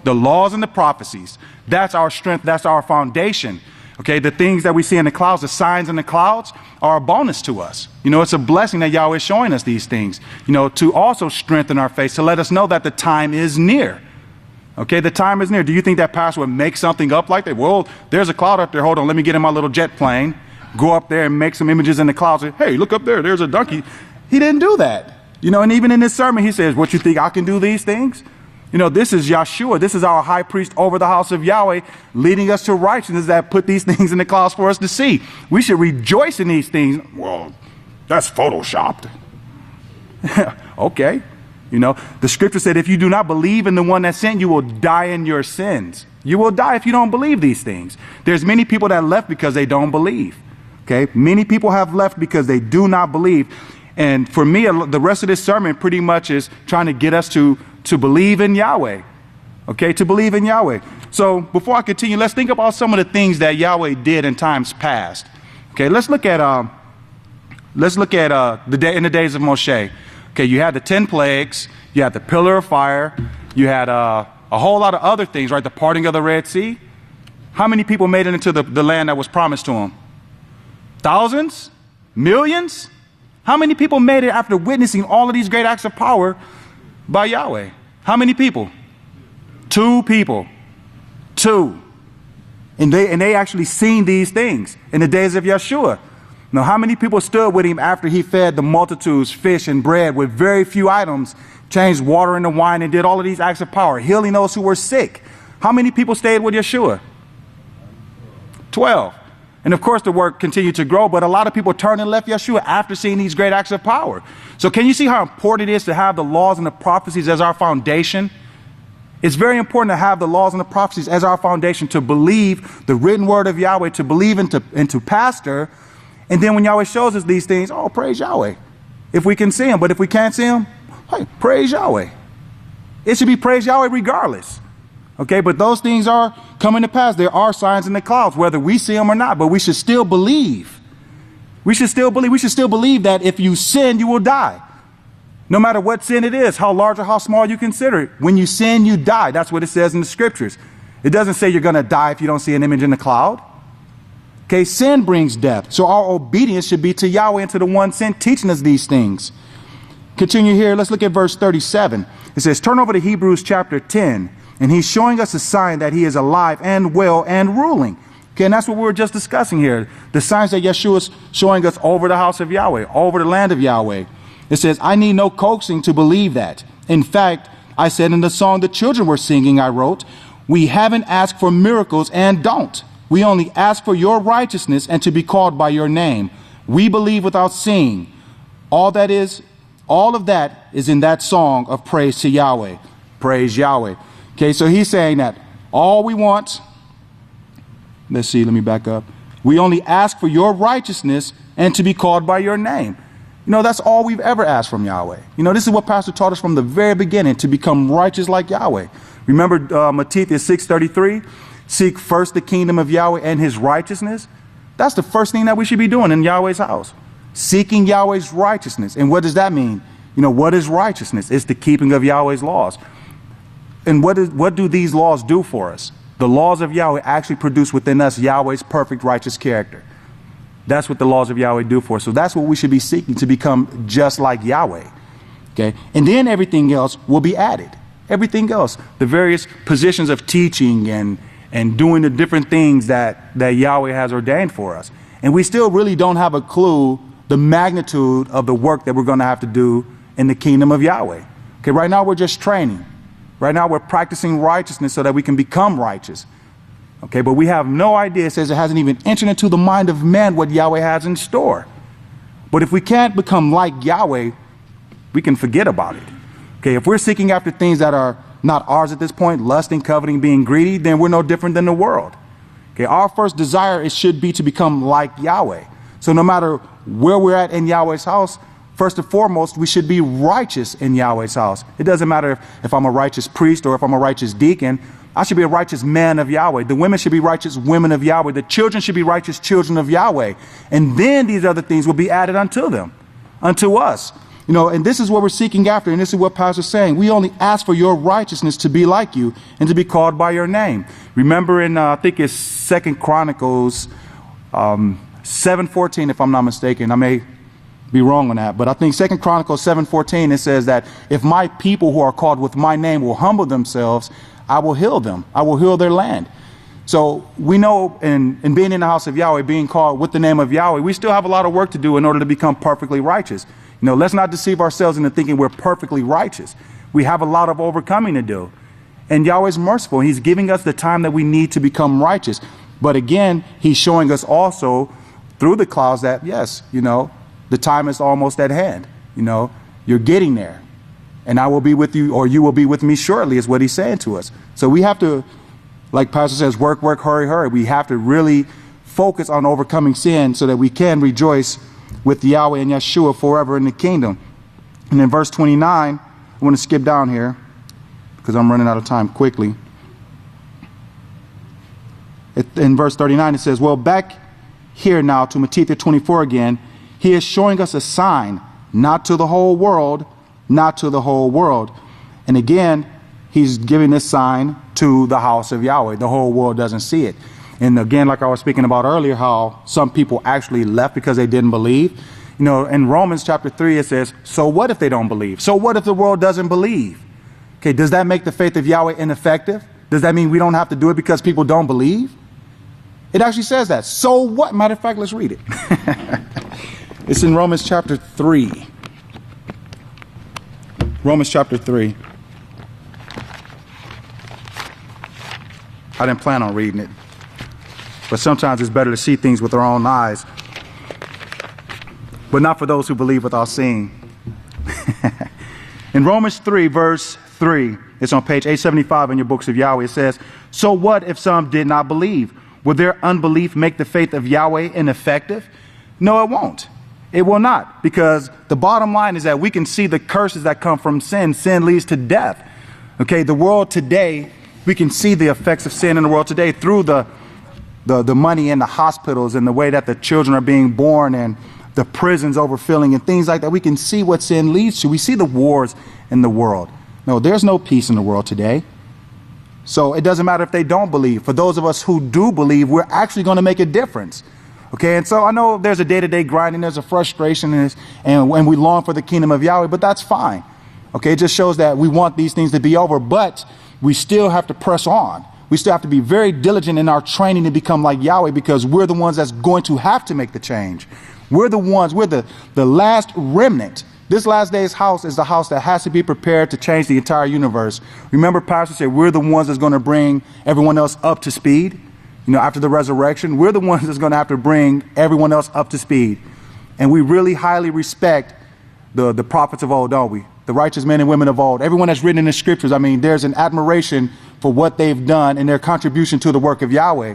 The laws and the prophecies. That's our strength. That's our foundation. Okay, the things that we see in the clouds, the signs in the clouds, are a bonus to us. You know, it's a blessing that Yahweh is showing us these things, you know, to also strengthen our faith, to let us know that the time is near. Okay, the time is near. Do you think that pastor would make something up like that? Well, there's a cloud up there. Hold on, let me get in my little jet plane, go up there and make some images in the clouds. Say, hey, look up there. There's a donkey. He didn't do that. You know, and even in this sermon, he says, what, you think I can do these things? You know, this is Yeshua. This is our high priest over the house of Yahweh, leading us to righteousness, that put these things in the clouds for us to see. We should rejoice in these things. Well, that's photoshopped. Okay. You know, the scripture said, if you do not believe in the one that sent, you will die in your sins. You will die if you don't believe these things. There's many people that left because they don't believe. Okay. Many people have left because they do not believe. And for me, the rest of this sermon pretty much is trying to get us to believe in Yahweh. Okay, to believe in Yahweh. So before I continue, let's think about some of the things that Yahweh did in times past. Okay, let's look at in the days of Moshe. Okay, you had the 10 plagues, you had the pillar of fire, you had a whole lot of other things, right? The parting of the Red Sea. How many people made it into the land that was promised to them? Thousands? Millions? How many people made it after witnessing all of these great acts of power by Yahweh? How many people? 2 people. 2. And they actually seen these things in the days of Yeshua. Now, how many people stood with him after he fed the multitudes fish and bread with very few items, changed water into wine, and did all of these acts of power, healing those who were sick? How many people stayed with Yeshua? 12. And of course, the work continued to grow, but a lot of people turned and left Yeshua after seeing these great acts of power. So can you see how important it is to have the laws and the prophecies as our foundation? It's very important to have the laws and the prophecies as our foundation, to believe the written word of Yahweh, to believe into pastor, And then when Yahweh shows us these things, oh, praise Yahweh. If we can see him, but if we can't see him, hey, praise Yahweh. It should be praise Yahweh regardless. Okay, but those things are coming to pass. There are signs in the clouds, whether we see them or not, but we should still believe. We should still believe that if you sin, you will die. No matter what sin it is, how large or how small you consider it. When you sin, you die. That's what it says in the scriptures. It doesn't say you're going to die if you don't see an image in the cloud. Okay, sin brings death. So our obedience should be to Yahweh and to the one sent teaching us these things. Continue here. Let's look at verse 37. It says, turn over to Hebrews chapter 10. And he's showing us a sign that he is alive and well and ruling. Okay, and that's what we were just discussing here. The signs that Yeshua is showing us over the house of Yahweh, over the land of Yahweh. It says, I need no coaxing to believe that. In fact, I said in the song the children were singing, I wrote, we haven't asked for miracles and don't. We only ask for your righteousness and to be called by your name. We believe without seeing. All of that is in that song of praise to Yahweh. Praise Yahweh. Okay, so he's saying that all we want, let's see, let me back up. We only ask for your righteousness and to be called by your name. You know, that's all we've ever asked from Yahweh. You know, this is what Pastor taught us from the very beginning, to become righteous like Yahweh. Remember Matthew 6:33? Seek first the kingdom of Yahweh and his righteousness. That's the first thing that we should be doing in Yahweh's house. Seeking Yahweh's righteousness. And what does that mean? You know, what is righteousness? It's the keeping of Yahweh's laws. And what do these laws do for us? The laws of Yahweh actually produce within us Yahweh's perfect righteous character. That's what the laws of Yahweh do for us. So that's what we should be seeking, to become just like Yahweh. Okay? And then everything else will be added. Everything else. The various positions of teaching and doing the different things that Yahweh has ordained for us. And we still really don't have a clue the magnitude of the work that we're going to have to do in the kingdom of Yahweh. Okay, right now we're just training. Right now we're practicing righteousness so that we can become righteous. Okay, but we have no idea. It says it hasn't even entered into the mind of man what Yahweh has in store. But if we can't become like Yahweh, we can forget about it. Okay, if we're seeking after things that are not ours at this point, lusting, coveting, being greedy, then we're no different than the world. Okay, our first desire should be to become like Yahweh. So no matter where we're at in Yahweh's house, first and foremost, we should be righteous in Yahweh's house. It doesn't matter if I'm a righteous priest or if I'm a righteous deacon. I should be a righteous man of Yahweh. The women should be righteous women of Yahweh. The children should be righteous children of Yahweh. And then these other things will be added unto them, unto us. You know, and this is what we're seeking after. And this is what Pastor's saying. We only ask for your righteousness to be like you and to be called by your name. Remember in, I think it's 2 Chronicles 7:14, if I'm not mistaken. I may be wrong on that, but I think 2 Chronicles 7:14, it says that if my people who are called with my name will humble themselves, I will heal them. I will heal their land. So we know in being in the house of Yahweh, being called with the name of Yahweh, we still have a lot of work to do in order to become perfectly righteous. You know, let's not deceive ourselves into thinking we're perfectly righteous. We have a lot of overcoming to do. And Yahweh's merciful. He's giving us the time that we need to become righteous. But again, he's showing us also through the clouds that, yes, you know, the time is almost at hand. You know, you're getting there. And I will be with you, or you will be with me shortly, is what he's saying to us. So we have to, like Pastor says, work, work, hurry, hurry. We have to really focus on overcoming sin so that we can rejoice with Yahweh and Yeshua forever in the kingdom. And in verse 29, I want to skip down here because I'm running out of time quickly. In verse 39, it says, well, back here now to Matthew 24 again, he is showing us a sign, not to the whole world, not to the whole world. And again, he's giving this sign to the house of Yahweh. The whole world doesn't see it. And again, like I was speaking about earlier, how some people actually left because they didn't believe. You know, in Romans chapter 3, it says, so what if they don't believe? So what if the world doesn't believe? Okay, does that make the faith of Yahweh ineffective? Does that mean we don't have to do it because people don't believe? It actually says that. So what? Matter of fact, let's read it. It's in Romans chapter 3. Romans chapter 3. I didn't plan on reading it, but sometimes it's better to see things with our own eyes, but not for those who believe without seeing. In Romans 3, verse 3, it's on page 875 in your books of Yahweh. It says, so what if some did not believe? Will their unbelief make the faith of Yahweh ineffective? No, it won't. It will not, because the bottom line is that we can see the curses that come from sin. Sin leads to death. Okay, the world today, we can see the effects of sin in the world today through the money in the hospitals and the way that the children are being born and the prisons overfilling and things like that. We can see what sin leads to. We see the wars in the world. No, there's no peace in the world today. So it doesn't matter if they don't believe. For those of us who do believe, we're actually going to make a difference. Okay, and so I know there's a day-to-day grinding, there's a frustration, and we long for the kingdom of Yahweh, but that's fine. Okay, it just shows that we want these things to be over, but we still have to press on. We still have to be very diligent in our training to become like Yahweh, because we're the ones that's going to have to make the change. We're the ones, we're the last remnant. This last day's house is the house that has to be prepared to change the entire universe. Remember, Pastor said we're the ones that's going to bring everyone else up to speed. You know, after the resurrection, we're the ones that's going to have to bring everyone else up to speed. And we really highly respect the prophets of old, don't we? The righteous men and women of old. Everyone that's written in the scriptures, I mean, there's an admiration for what they've done and their contribution to the work of Yahweh.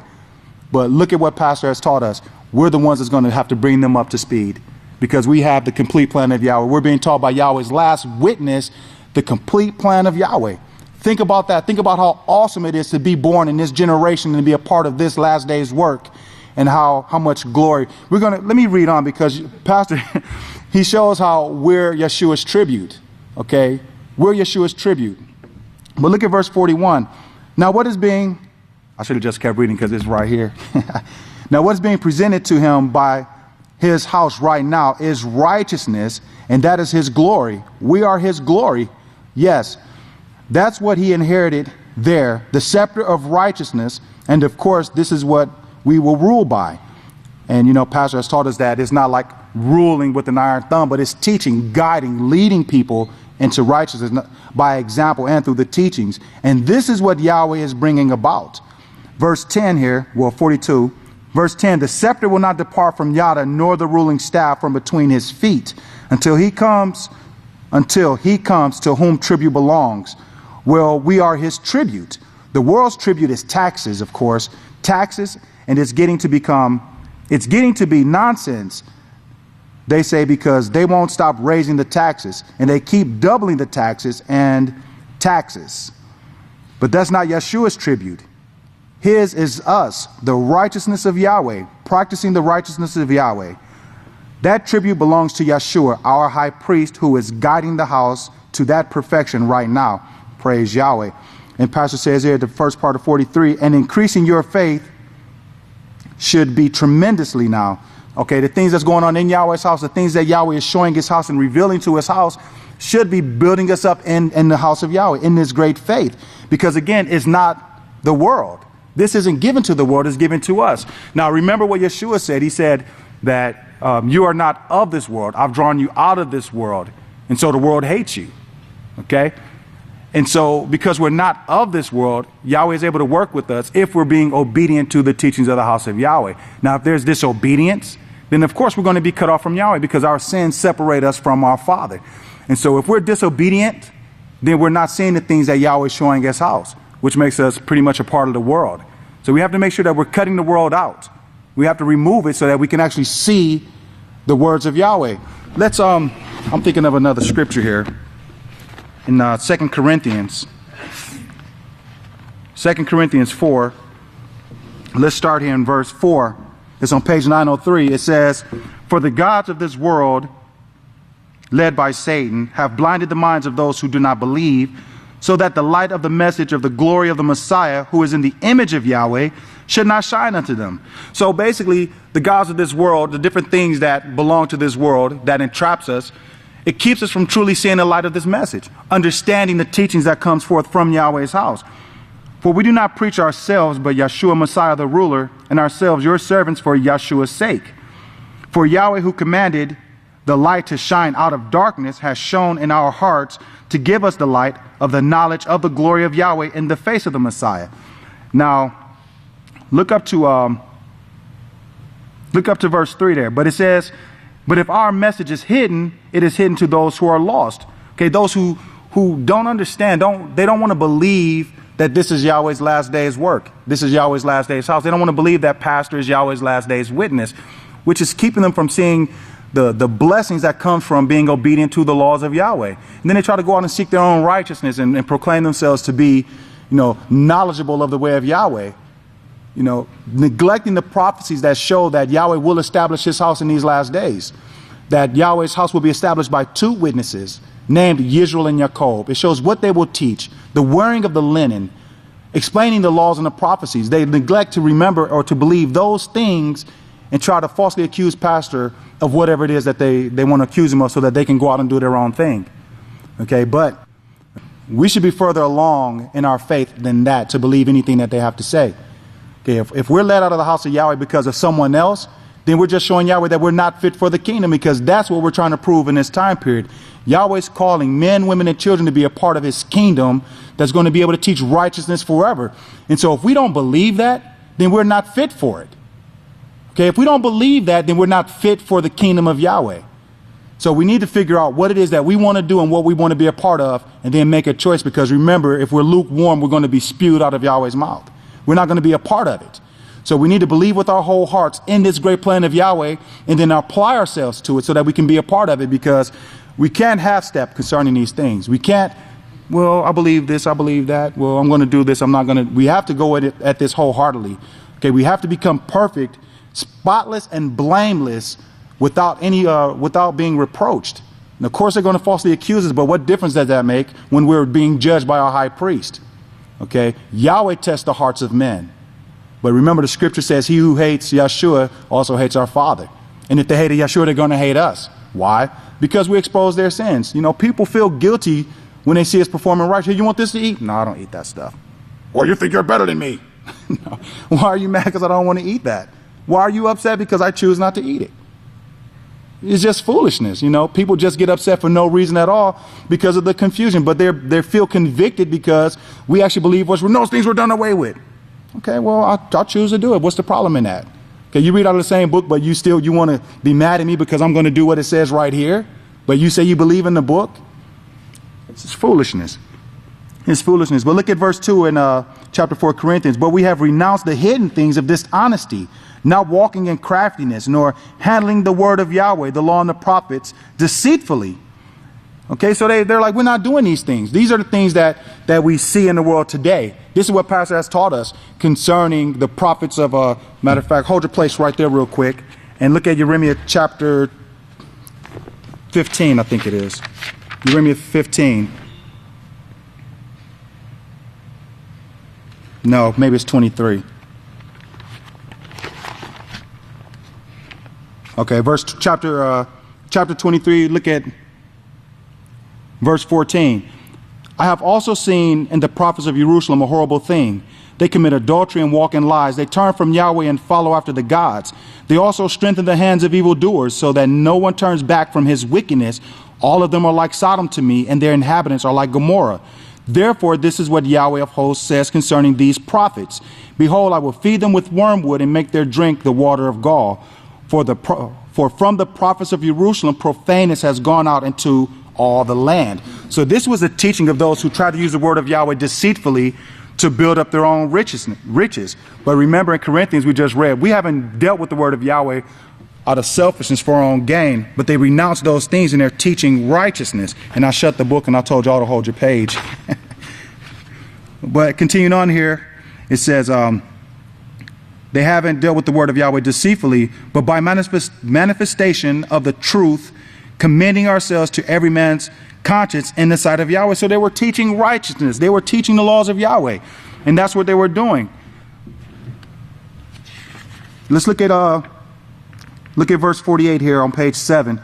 But look at what Pastor has taught us. We're the ones that's going to have to bring them up to speed, because we have the complete plan of Yahweh. We're being taught by Yahweh's last witness, the complete plan of Yahweh. Think about that. Think about how awesome it is to be born in this generation and to be a part of this last day's work, and how much glory. Let me read on, because Pastor, he shows how we're Yeshua's tribute. Okay, we're Yeshua's tribute. But look at verse 41. Now what is being, I should have just kept reading because it's right here. Now what is being presented to him by his house right now is righteousness, and that is his glory. We are his glory. Yes, that's what he inherited there, the scepter of righteousness. And of course, this is what we will rule by. And, you know, Pastor has taught us that it's not like ruling with an iron thumb, but it's teaching, guiding, leading people into righteousness by example and through the teachings. And this is what Yahweh is bringing about. Verse 10 here, well, 42. Verse 10, the scepter will not depart from Yada, nor the ruling staff from between his feet, until he comes to whom tribute belongs. Well, we are his tribute. The world's tribute is taxes, of course, taxes, and it's getting to be nonsense, they say, because they won't stop raising the taxes, and they keep doubling the taxes and taxes. But that's not Yeshua's tribute. His is us, the righteousness of Yahweh, practicing the righteousness of Yahweh. That tribute belongs to Yeshua, our high priest, who is guiding the house to that perfection right now. Praise Yahweh. And Pastor says here, the first part of 43, and increasing your faith should be tremendously now. Okay, the things that's going on in Yahweh's house, the things that Yahweh is showing his house and revealing to his house, should be building us up in the house of Yahweh, in this great faith. Because again, it's not the world. This isn't given to the world, it's given to us. Now, remember what Yeshua said. He said that you are not of this world. I've drawn you out of this world. And so the world hates you. Okay? And so because we're not of this world, Yahweh is able to work with us if we're being obedient to the teachings of the house of Yahweh. Now, if there's disobedience, then of course we're going to be cut off from Yahweh, because our sins separate us from our Father. And so if we're disobedient, then we're not seeing the things that Yahweh is showing his house, which makes us pretty much a part of the world. So we have to make sure that we're cutting the world out. We have to remove it so that we can actually see the words of Yahweh. I'm thinking of another scripture here in 2 Corinthians 4. Let's start here in verse 4. It's on page 903. It says, for the gods of this world, led by Satan, have blinded the minds of those who do not believe, so that the light of the message of the glory of the Messiah, who is in the image of Yahweh, should not shine unto them. So basically, the gods of this world, the different things that belong to this world that entraps us, it keeps us from truly seeing the light of this message, understanding the teachings that comes forth from Yahweh's house. For we do not preach ourselves, but Yeshua Messiah the ruler, and ourselves your servants for Yeshua's sake. For Yahweh, who commanded the light to shine out of darkness, has shone in our hearts to give us the light of the knowledge of the glory of Yahweh in the face of the Messiah. Now, look up to verse 3 there. But it says, but if our message is hidden, it is hidden to those who are lost. Okay, those who don't understand, they don't want to believe that this is Yahweh's last day's work. This is Yahweh's last day's house. They don't want to believe that pastor is Yahweh's last day's witness. which is keeping them from seeing the blessings that come from being obedient to the laws of Yahweh. And then they try to go out and seek their own righteousness and proclaim themselves to be, knowledgeable of the way of Yahweh. Neglecting the prophecies that show that Yahweh will establish his house in these last days. That Yahweh's house will be established by 2 witnesses named Yisrayl and Jacob. It shows what they will teach, the wearing of the linen, explaining the laws and the prophecies. They neglect to remember or to believe those things and try to falsely accuse pastor of whatever it is that they want to accuse him of so that they can go out and do their own thing. Okay, but we should be further along in our faith than that to believe anything that they have to say. Okay, if we're led out of the house of Yahweh because of someone else, then we're just showing Yahweh that we're not fit for the kingdom, because that's what we're trying to prove in this time period. Yahweh's calling men, women, and children to be a part of his kingdom that's going to be able to teach righteousness forever. And so if we don't believe that, then we're not fit for it. Okay, if we don't believe that, then we're not fit for the kingdom of Yahweh. So we need to figure out what it is that we want to do and what we want to be a part of, and then make a choice, because remember, if we're lukewarm, we're going to be spewed out of Yahweh's mouth. We're not going to be a part of it. So we need to believe with our whole hearts in this great plan of Yahweh, and then apply ourselves to it so that we can be a part of it, because we can't half-step concerning these things. We can't, well, I believe this, I believe that. Well, I'm going to do this, I'm not going to. We have to go at this wholeheartedly. Okay, we have to become perfect, spotless, and blameless without being reproached. And of course, they're going to falsely accuse us, but what difference does that make when we're being judged by our high priest? Okay, Yahweh tests the hearts of men. But remember, the scripture says, he who hates Yeshua also hates our Father. And if they hated Yeshua, they're going to hate us. Why? Because we expose their sins. People feel guilty when they see us performing right. Hey, you want this to eat? No, I don't eat that stuff. Or you think you're better than me? No. Why are you mad because I don't want to eat that? Why are you upset because I choose not to eat it? It's just foolishness. People just get upset for no reason at all because of the confusion. But they feel convicted because we actually believe those things were done away with. Okay, well, I'll choose to do it. What's the problem in that? Okay, you read out of the same book, but you want to be mad at me because I'm going to do what it says right here, but you say you believe in the book? It's foolishness. It's foolishness. But look at verse 2 in chapter 4 Corinthians. But we have renounced the hidden things of dishonesty, not walking in craftiness, nor handling the word of Yahweh, the law and the prophets, deceitfully. Okay, so they're like, we're not doing these things. These are the things that we see in the world today. This is what Pastor has taught us concerning the prophets of, matter of fact, hold your place right there real quick and look at Jeremiah chapter 15, I think it is. Jeremiah 15. No, maybe it's 23. Okay, chapter 23, look at verse 14. I have also seen in the prophets of Jerusalem a horrible thing. They commit adultery and walk in lies. They turn from Yahweh and follow after the gods. They also strengthen the hands of evildoers so that no one turns back from his wickedness. All of them are like Sodom to me, and their inhabitants are like Gomorrah. Therefore, this is what Yahweh of hosts says concerning these prophets. Behold, I will feed them with wormwood and make their drink the water of gall. For from the prophets of Jerusalem, profaneness has gone out into all the land. So this was the teaching of those who tried to use the word of Yahweh deceitfully to build up their own riches. But remember, in Corinthians, we just read, we haven't dealt with the word of Yahweh out of selfishness for our own gain, but they renounced those things and they're teaching righteousness. And I shut the book and I told y'all to hold your page. But continuing on here, it says, they haven't dealt with the word of Yahweh deceitfully, but by manifestation of the truth, commending ourselves to every man's conscience in the sight of Yahweh. So they were teaching righteousness. They were teaching the laws of Yahweh. And that's what they were doing. Let's look at verse 48 here on page 7. It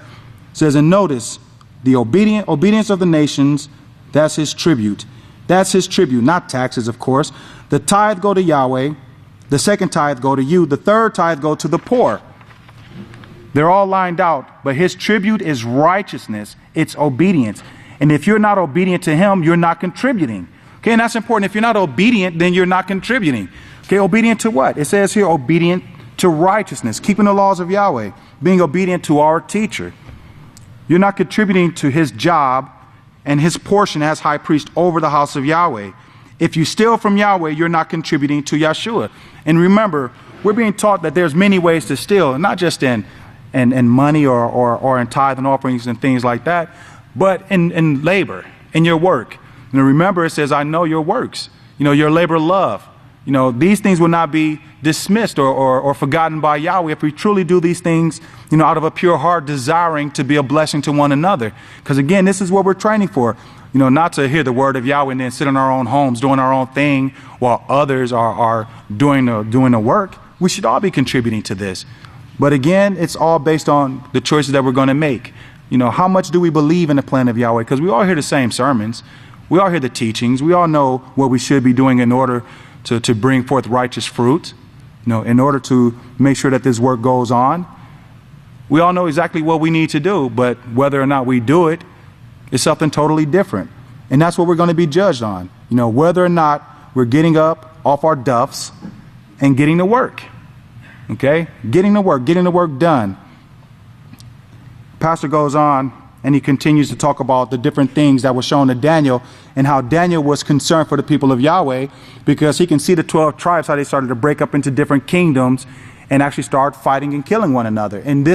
says, and notice the obedience of the nations, that's his tribute. That's his tribute, not taxes, of course. The tithe go to Yahweh. The second tithe go to you. The third tithe go to the poor. They're all lined out, but his tribute is righteousness. It's obedience. And if you're not obedient to him, you're not contributing. Okay, and that's important. If you're not obedient, then you're not contributing. Okay, obedient to what? It says here, obedient to righteousness, keeping the laws of Yahweh, being obedient to our teacher. You're not contributing to his job and his portion as high priest over the house of Yahweh. If you steal from Yahweh, you're not contributing to Yeshua. And remember, we're being taught that there's many ways to steal, not just in money or in tithe and offerings and things like that, but in labor, in your work. Remember, it says, I know your works, your labor of love. These things will not be dismissed or forgotten by Yahweh if we truly do these things, out of a pure heart, desiring to be a blessing to one another. Because again, this is what we're training for, not to hear the word of Yahweh and then sit in our own homes doing our own thing while others are doing the work. We should all be contributing to this. But again, it's all based on the choices that we're going to make. How much do we believe in the plan of Yahweh? Because we all hear the same sermons. We all hear the teachings. We all know what we should be doing in order to bring forth righteous fruit, in order to make sure that this work goes on. We all know exactly what we need to do, but whether or not we do it is something totally different. And that's what we're going to be judged on, whether or not we're getting up off our duffs and getting to work. Okay? Getting the work done. Pastor goes on and he continues to talk about the different things that were shown to Daniel and how Daniel was concerned for the people of Yahweh, because he can see the 12 tribes, how they started to break up into different kingdoms and actually start fighting and killing one another. And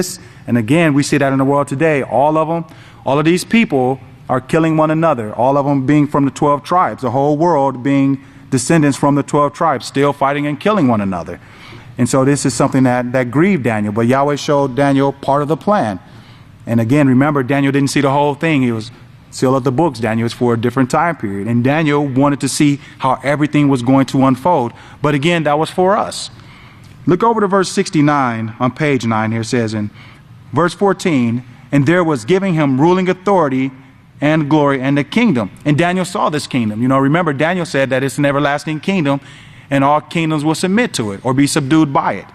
again, we see that in the world today. All of these people are killing one another, all of them being from the 12 tribes, the whole world being descendants from the 12 tribes, still fighting and killing one another. And so this is something that grieved Daniel, but Yahweh showed Daniel part of the plan. And again, remember, Daniel didn't see the whole thing. He was seal of the books. Daniel was for a different time period. And Daniel wanted to see how everything was going to unfold. But again, that was for us. Look over to verse 69 on page 9 here. It says in verse 14, and there was giving him ruling authority and glory and the kingdom. And Daniel saw this kingdom. Remember, Daniel said that it's an everlasting kingdom and all kingdoms will submit to it or be subdued by it.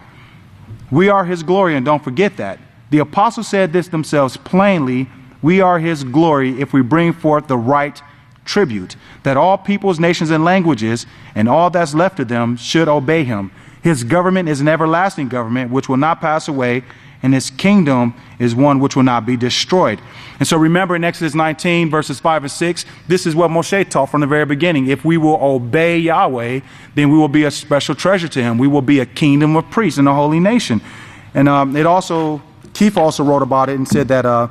We are his glory, and don't forget that. The apostles said this themselves plainly, we are his glory if we bring forth the right tribute, that all peoples, nations, and languages, and all that's left of them should obey him. His government is an everlasting government which will not pass away, and his kingdom is one which will not be destroyed. And so remember in Exodus 19, verses 5 and 6, this is what Moshe taught from the very beginning. If we will obey Yahweh, then we will be a special treasure to him. We will be a kingdom of priests and a holy nation. And Keith also wrote about it and said that,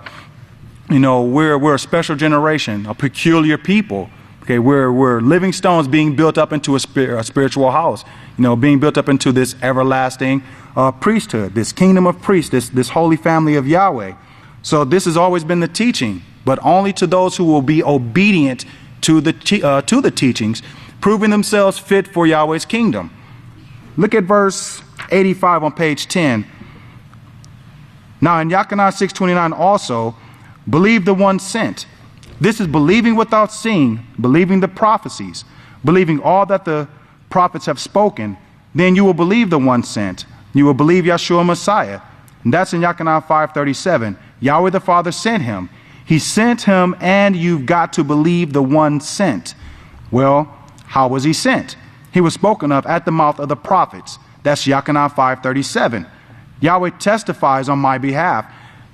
we're a special generation, a peculiar people. Okay, we're living stones being built up into a spiritual house, being built up into this everlasting priesthood, this kingdom of priests, this holy family of Yahweh. So this has always been the teaching, but only to those who will be obedient to the teachings, proving themselves fit for Yahweh's kingdom. Look at verse 85 on page 10. Now in Yachanah 6:29 also, believe the one sent. This is believing without seeing, believing the prophecies, believing all that the prophets have spoken. Then you will believe the one sent. You will believe Yeshua Messiah. And that's in Yachanah 5:37. Yahweh the Father sent him. He sent him, and you've got to believe the one sent. Well, how was he sent? He was spoken of at the mouth of the prophets. That's Yachanah 5:37. Yahweh testifies on my behalf.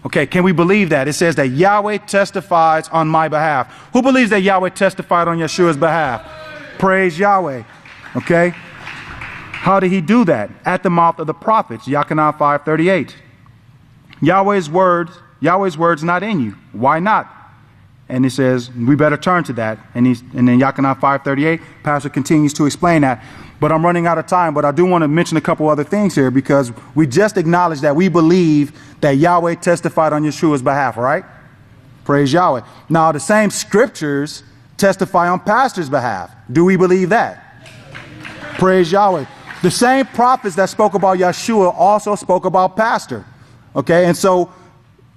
Okay, can we believe that? It says that Yahweh testifies on my behalf. Who believes that Yahweh testified on Yeshua's behalf? Praise Yahweh. Okay? How did he do that? At the mouth of the prophets, Yachanah 5:38. Yahweh's words not in you. Why not? And it says, we better turn to that. And then Yachanah 5:38, Pastor continues to explain that. But I'm running out of time, but I do want to mention a couple other things here, because we just acknowledged that we believe that Yahweh testified on Yeshua's behalf, right? Praise Yahweh. Now, the same scriptures testify on Pastor's behalf. Do we believe that? Praise Yahweh. The same prophets that spoke about Yeshua also spoke about Pastor. Okay, and so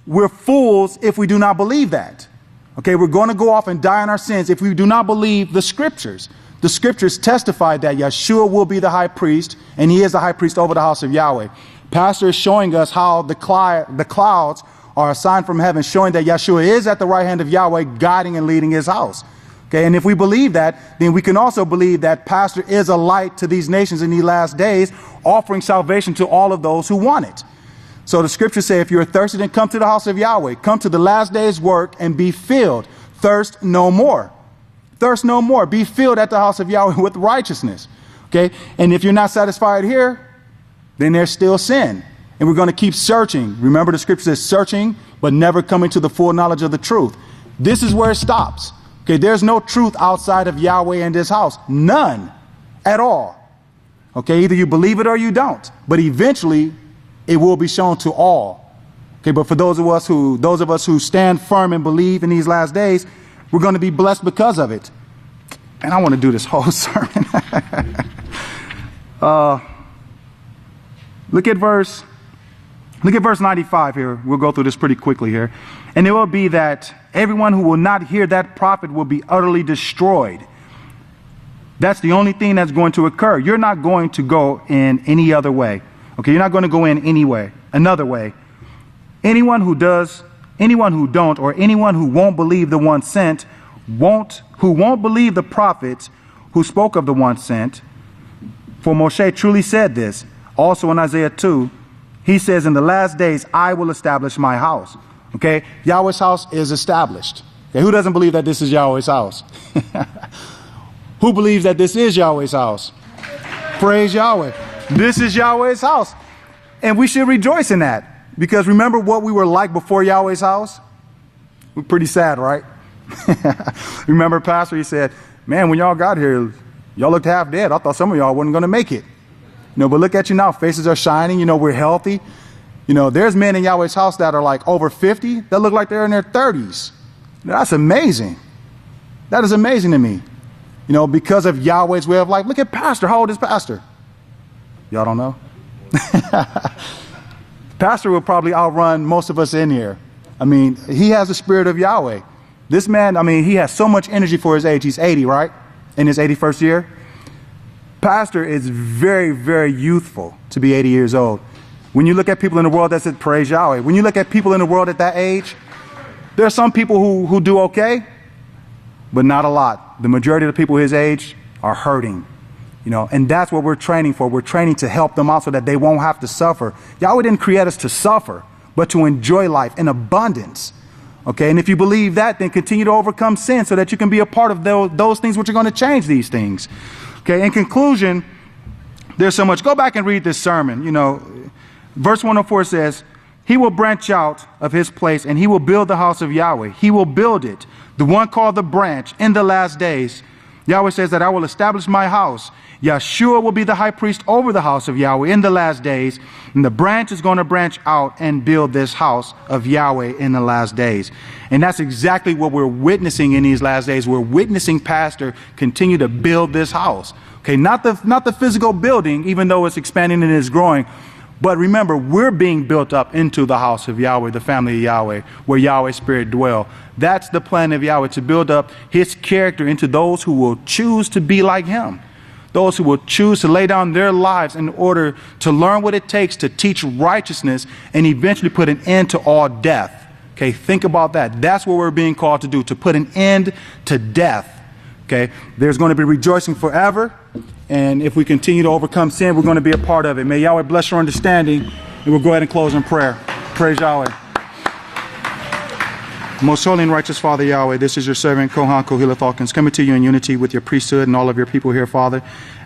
we're fools if we do not believe that. Okay, we're going to go off and die in our sins if we do not believe the scriptures. The scriptures testify that Yeshua will be the high priest, and he is the high priest over the house of Yahweh. Pastor is showing us how the clouds are a sign from heaven, showing that Yeshua is at the right hand of Yahweh, guiding and leading his house. Okay, and if we believe that, then we can also believe that Pastor is a light to these nations in these last days, offering salvation to all of those who want it. So the scriptures say, if you're thirsty, then come to the house of Yahweh. Come to the last day's work and be filled. Thirst no more. Thirst no more. Be filled at the house of Yahweh with righteousness. Okay? And if you're not satisfied here, then there's still sin. And we're going to keep searching. Remember, the scripture says searching, but never coming to the full knowledge of the truth. This is where it stops. Okay, there's no truth outside of Yahweh in this house. None at all. Okay, either you believe it or you don't. But eventually, it will be shown to all. Okay, but for those of us who stand firm and believe in these last days, we're going to be blessed because of it. And I want to do this whole sermon. Look at verse 95 here. We'll go through this pretty quickly here. And it will be that everyone who will not hear that prophet will be utterly destroyed. That's the only thing that's going to occur. You're not going to go in any other way. Okay, you're not going to go in any way, another way. Anyone who don't, or anyone who won't believe the one sent, who won't believe the prophets who spoke of the one sent. For Moshe truly said this. Also in Isaiah 2, he says, in the last days, I will establish my house. Okay, Yahweh's house is established. Okay, who doesn't believe that this is Yahweh's house? Who believes that this is Yahweh's house? Praise Yahweh. This is Yahweh's house. And we should rejoice in that. Because remember what we were like before Yahweh's house? We're pretty sad, right? Remember Pastor, he said, man, when y'all got here, y'all looked half dead. I thought some of y'all wasn't going to make it. But look at you now. Faces are shining. We're healthy. There's men in Yahweh's house that are like over 50 that look like they're in their 30s. That's amazing. That is amazing to me. Because of Yahweh's way of life. Look at Pastor. How old is Pastor? Y'all don't know? Pastor will probably outrun most of us in here. He has the spirit of Yahweh. This man, he has so much energy for his age. He's 80, right? In his 81st year. Pastor is very, very youthful to be 80 years old. When you look at people in the world that said, praise Yahweh. When you look at people in the world at that age, there are some people who do okay, but not a lot. The majority of the people his age are hurting. And that's what we're training for. We're training to help them out so that they won't have to suffer. Yahweh didn't create us to suffer, but to enjoy life in abundance. Okay, and if you believe that, then continue to overcome sin so that you can be a part of those things which are going to change these things. Okay, in conclusion, there's so much. Go back and read this sermon. Verse 104 says, he will branch out of his place and he will build the house of Yahweh. He will build it, the one called the branch, in the last days. Yahweh says that I will establish my house. Yeshua will be the high priest over the house of Yahweh in the last days. And the branch is going to branch out and build this house of Yahweh in the last days. And that's exactly what we're witnessing in these last days. We're witnessing Pastor continue to build this house. Okay, not the physical building, even though it's expanding and it's growing. But remember, we're being built up into the house of Yahweh, the family of Yahweh, where Yahweh's spirit dwells. That's the plan of Yahweh, to build up his character into those who will choose to be like him. Those who will choose to lay down their lives in order to learn what it takes to teach righteousness and eventually put an end to all death. Okay, think about that. That's what we're being called to do, to put an end to death. Okay, there's going to be rejoicing forever. And if we continue to overcome sin, we're going to be a part of it. May Yahweh bless your understanding. And we'll go ahead and close in prayer. Praise Yahweh. Most holy and righteous Father Yahweh, this is your servant, Kohan Kohila Hawkins, coming to you in unity with your priesthood and all of your people here, Father,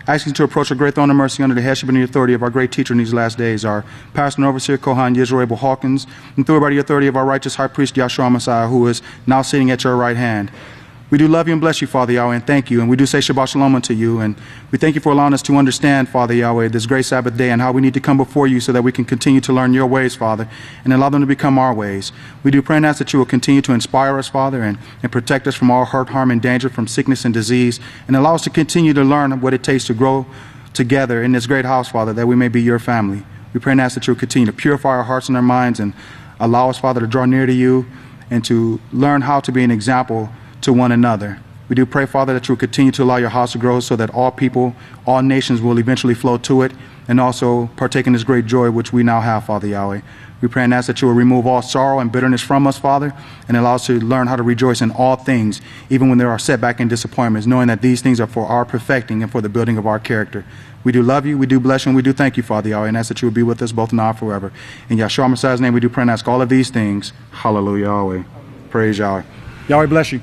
asking to approach a great throne of mercy under the headship and the authority of our great teacher in these last days, our pastor and overseer, Kohan Yisrayl Hawkins, and through by the authority of our righteous high priest, Yahshua Messiah, who is now sitting at your right hand. We do love you and bless you, Father Yahweh, and thank you. And we do say Shabbat Shalom unto you. And we thank you for allowing us to understand, Father Yahweh, this great Sabbath day and how we need to come before you so that we can continue to learn your ways, Father, and allow them to become our ways. We do pray and ask that you will continue to inspire us, Father, and protect us from all hurt, harm, and danger, from sickness and disease, and allow us to continue to learn what it takes to grow together in this great house, Father, that we may be your family. We pray and ask that you will continue to purify our hearts and our minds and allow us, Father, to draw near to you and to learn how to be an example to one another. We do pray, Father, that you will continue to allow your house to grow so that all people, all nations will eventually flow to it and also partake in this great joy which we now have, Father Yahweh. We pray and ask that you will remove all sorrow and bitterness from us, Father, and allow us to learn how to rejoice in all things, even when there are setbacks and disappointments, knowing that these things are for our perfecting and for the building of our character. We do love you, we do bless you, and we do thank you, Father Yahweh, and ask that you will be with us both now and forever. In Yahshua Messiah's name, we do pray and ask all of these things. Hallelujah, Yahweh. Praise Yahweh. Yahweh bless you.